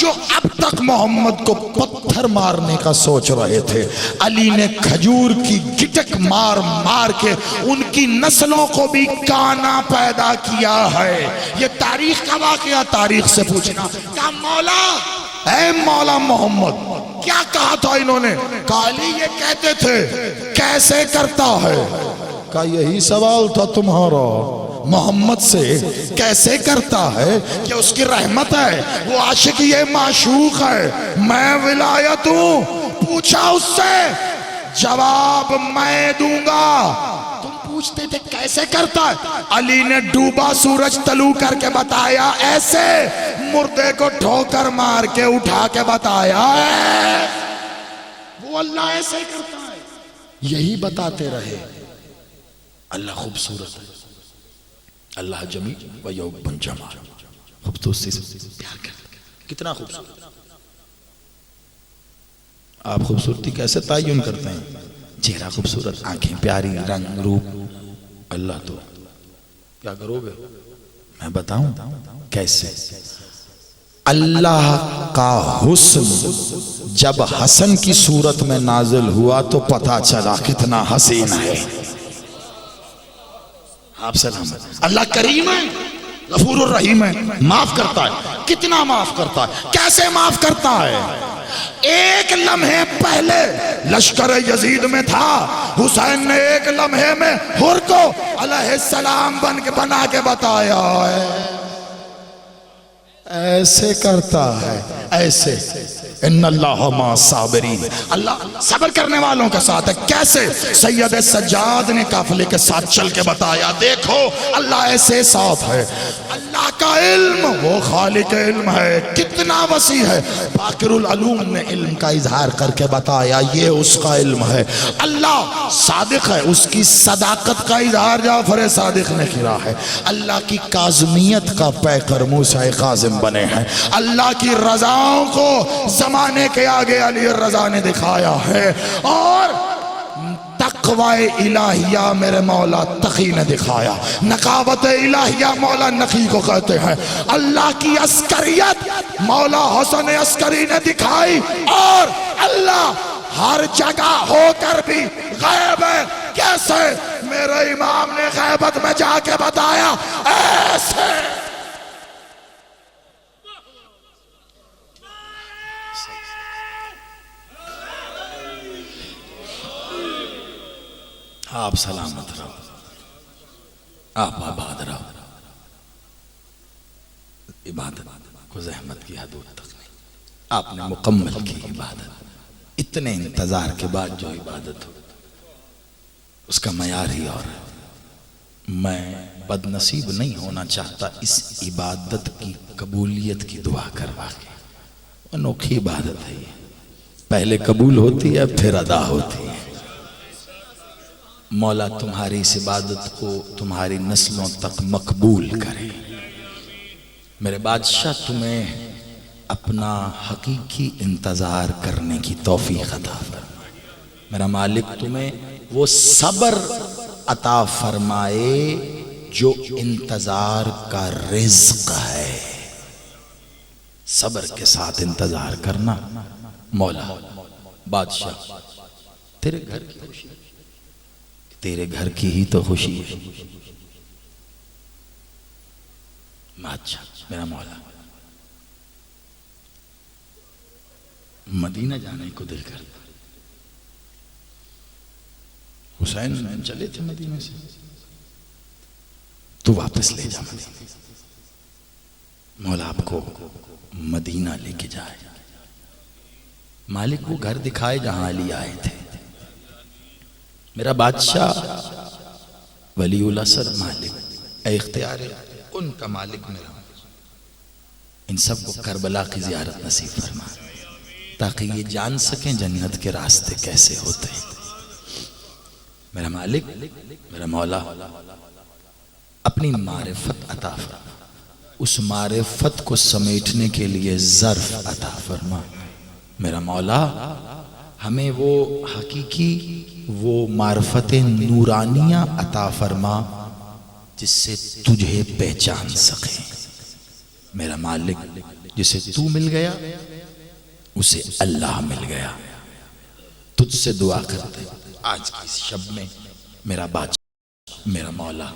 [SPEAKER 1] جو اب تک محمد کو پتھر مارنے کا سوچ رہے تھے، علی نے کھجور کی گٹک مار مار کے ان کی نسلوں کو بھی کانا پیدا کیا ہے. یہ تاریخ کا واقعہ، تاریخ سے پوچھنا. کہا مولا، اے مولا محمد، کیا کہا تھا انہوں نے؟ کہا علی یہ کہتے تھے کیسے کرتا ہے. کہا یہی سوال تھا تمہارا محمد سے، کیسے کرتا ہے کہ اس کی رحمت ہے، وہ عاشق یہ معشوق ہے، میں ولایت ہوں. پوچھا اس سے، جواب میں دوں گا. تم پوچھتے تھے کیسے کرتا ہے؟ علی نے ڈوبا سورج طلوع کر کے بتایا ایسے، مردے کو ٹھوکر مار کے اٹھا کے بتایا ہے. وہ اللہ ایسے کرتا ہے، یہی بتاتے رہے. اللہ خوبصورت ہے، اللہ جمیل و یوب جمال. خوبصورتی سے پیار کرتا ہے. کتنا خوبصورت. آپ خوبصورتی کیسے تعین کرتے ہیں؟ چہرہ خوبصورت، آنکھیں پیاری، رنگ روپ. اللہ تو کیا کرو گے؟ میں بتاؤں کیسے. اللہ کا حسن جب حسن کی صورت میں نازل ہوا تو پتہ چلا کتنا حسین ہے. آپ سلامت. اللہ کریم ہے، غفور الرحیم ہے، معاف کرتا ہے. کتنا معاف کرتا ہے، کیسے معاف کرتا ہے؟ ایک لمحے پہلے لشکر یزید میں تھا، حسین نے ایک لمحے میں حر کو علیہ السلام بنا کے بتایا ہے. ایسے کرتا ہے، ایسے ان اللہ مع صابرین، اللہ صبر کرنے والوں کے ساتھ ہے۔ کیسے؟ سید سجاد نے قافلے کے ساتھ چل کے بتایا، دیکھو اللہ ایسے ساتھ ہے۔ اللہ کا علم، وہ خالق علم ہے، کتنا وسیع ہے۔ باقر العلوم نے علم کا اظہار کر کے بتایا، یہ اس کا علم ہے۔ اللہ صادق ہے، اس کی صداقت کا اظہار جعفر صادق نے کیا ہے۔ اللہ کی کاظمیت کا پیکر موسیٰ کاظم بنے ہیں۔ اللہ کی رضاؤں کو زمانے کے آگے علی الرضا نے دکھایا ہے، اور تقوی الہیہ میرے مولا تقی نے دکھایا۔ نقاوت الہیہ مولا نقی کو کہتے ہیں۔ اللہ کی عسکریت مولا حسن عسکری نے دکھائی، اور اللہ ہر جگہ ہو کر بھی غیب ہے۔ کیسے؟ میرے امام نے غیبت میں جا کے بتایا، ایسے۔ آپ سلامت رہو، آپ آباد رہو۔ عبادت کو زحمت کی حدود تک نہیں، آپ نے مکمل کی عبادت۔ اتنے انتظار کے بعد جو عبادت ہو اس کا معیار ہی اور ہے۔ میں بد نصیب نہیں ہونا چاہتا اس عبادت کی قبولیت کی دعا کروا کے۔ انوکھی عبادت ہے یہ، پہلے قبول ہوتی ہے پھر ادا ہوتی ہے۔ مولا تمہاری اس عبادت کو تمہاری نسلوں تک مقبول کرے۔ میرے بادشاہ تمہیں اپنا حقیقی انتظار کرنے کی توفیق عطا فرمائے۔ میرا مالک تمہیں وہ صبر عطا فرمائے جو انتظار کا رزق ہے۔ صبر کے ساتھ انتظار کرنا۔ مولا بادشاہ تیرے گھر کی خوشی، تیرے گھر کی ہی تو خوشی ہے۔ بادشاہ میرا مولا مدینہ جانے کو دل کرتا۔ حسین چلے تھے مدینہ سے، تو واپس لے جا مدینہ۔ مولا آپ کو مدینہ لے کے جائے۔ مالک وہ گھر دکھائے جہاں علی آئے تھے۔ میرا بادشاہ ولی الاسر مالک، اے اختیار ان کا مالک میرا، ان سب کو کربلا کی زیارت نصیب فرما، تاکہ یہ جان سکیں جنت کے راستے کیسے ہوتے ہیں۔ میرا مالک، میرا مولا اپنی معرفت عطا فرما، اس معرفت کو سمیٹنے کے لیے ظرف عطا فرما۔ میرا مولا ہمیں وہ حقیقی وہ معرفت نورانیہ عطا فرما جس سے تجھے پہچان سکیں۔ میرا مالک جسے تو مل گیا اسے اللہ مل گیا۔ تجھ سے دعا کرتے آج کی اس شب میں میرا بادشاہ، میرا مولا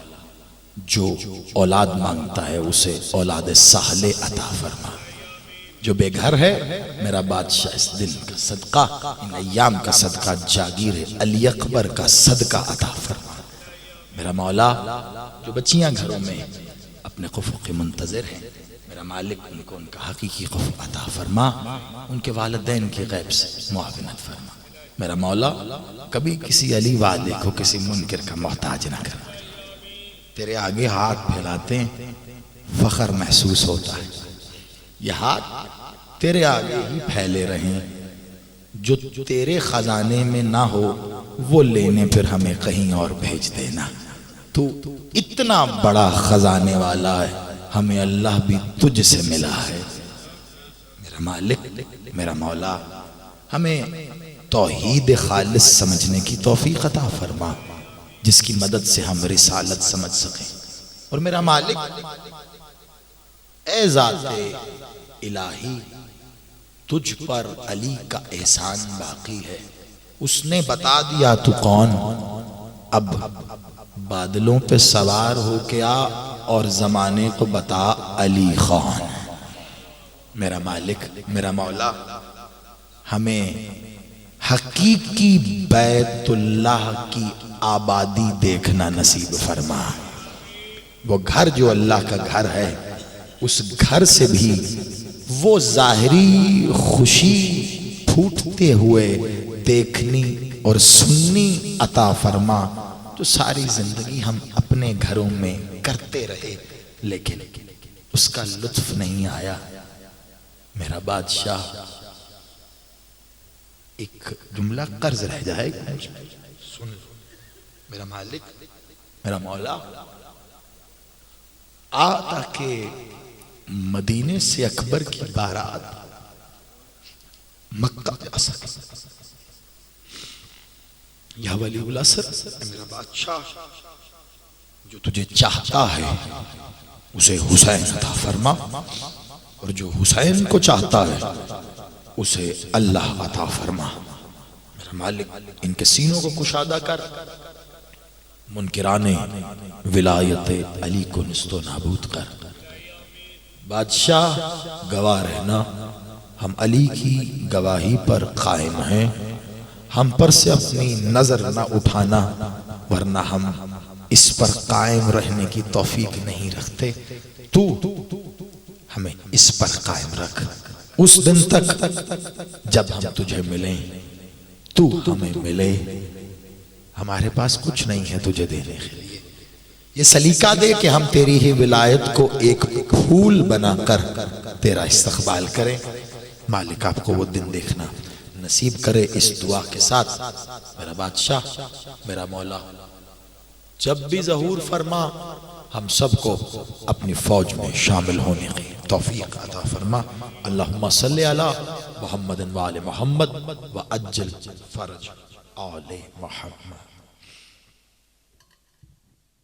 [SPEAKER 1] جو اولاد مانگتا ہے اسے اولاد صالح عطا فرما۔ جو بے گھر ہے میرا بادشاہ اس دن کا صدقہ، ان ایام کا صدقہ، جاگیر علی اکبر کا صدقہ عطا فرما۔ میرا مولا جو بچیاں گھروں میں اپنے قفو کے منتظر ہیں، میرا مالک ان کو ان کا حقیقی قفو عطا فرما، ان کے والدین کی غیب سے معاونت فرما۔ میرا مولا کبھی کسی علی والے کو کسی منکر کا محتاج نہ کرنا۔ تیرے آگے ہاتھ پھیلاتے ہیں فخر محسوس ہوتا ہے، یہ ہاتھ تیرے آگے ہی پھیلے رہیں، جو تیرے خزانے میں نہ ہو وہ لینے پھر ہمیں کہیں اور بھیج دینا۔ تو اتنا بڑا خزانے والا ہے، ہمیں اللہ بھی تجھ سے ملا ہے۔ میرا مالک، میرا مولا ہمیں توحید خالص سمجھنے کی توفیق عطا فرما، جس کی مدد سے ہم رسالت سمجھ سکیں۔ اور میرا مالک اے ذات الہی، تجھ پر علی کا احسان باقی ہے، اس نے بتا دیا تو کون، اب بادلوں پہ سوار ہو کے آ اور زمانے کو بتا علی خان۔ میرا مالک، میرا مولا ہمیں حقیقی بیت اللہ کی آبادی دیکھنا نصیب فرما۔ وہ گھر جو اللہ کا گھر ہے اس گھر سے بھی وہ ظاہری خوشی پھوٹتے ہوئے دیکھنی اور سننی عطا فرما جو ساری زندگی ہم اپنے گھروں میں کرتے رہے لیکن اس کا لطف نہیں آیا۔ میرا بادشاہ، ایک جملہ قرض رہ جائے گا، سن لو، میرا مالک، میرا مولا، تاکہ مدینے سے اکبر کی بارات مکہ جا سکے۔ یا ولی العصر، میرا بادشاہ، جو تجھے چاہتا ہے اسے حسین عطا فرما، اور جو حسین کو چاہتا ہے اسے اللہ عطا فرما۔ میرا مالک، ان کے سینوں کو کشادہ کر، منکران ولایت علی کو نست و نابود کر۔ بادشاہ، گواہ رہنا، ہم علی کی گواہی پر قائم ہیں، ہم پر سے اپنی نظر نہ اٹھانا ورنہ ہم اس پر قائم رہنے کی توفیق نہیں رکھتے۔ تو ہمیں اس پر قائم رکھ اس دن تک جب ہم تجھے ملیں، تو ہمیں ملے۔ ہمارے پاس کچھ نہیں ہے تجھے دینے کے لیے، یہ سلیقہ دے کہ ہم تیری ہی ولایت کو ایک پھول بنا کر تیرا استقبال کریں۔ مالک آپ کو وہ دن دیکھنا نصیب کرے۔ اس دعا کے ساتھ میرا بادشاہ، میرا مولا، جب بھی ظہور فرما ہم سب کو اپنی فوج میں شامل ہونے کی توفیق عطا فرما۔ اللہم صلی علی محمد و آل محمد و عجل فرج آل محمد۔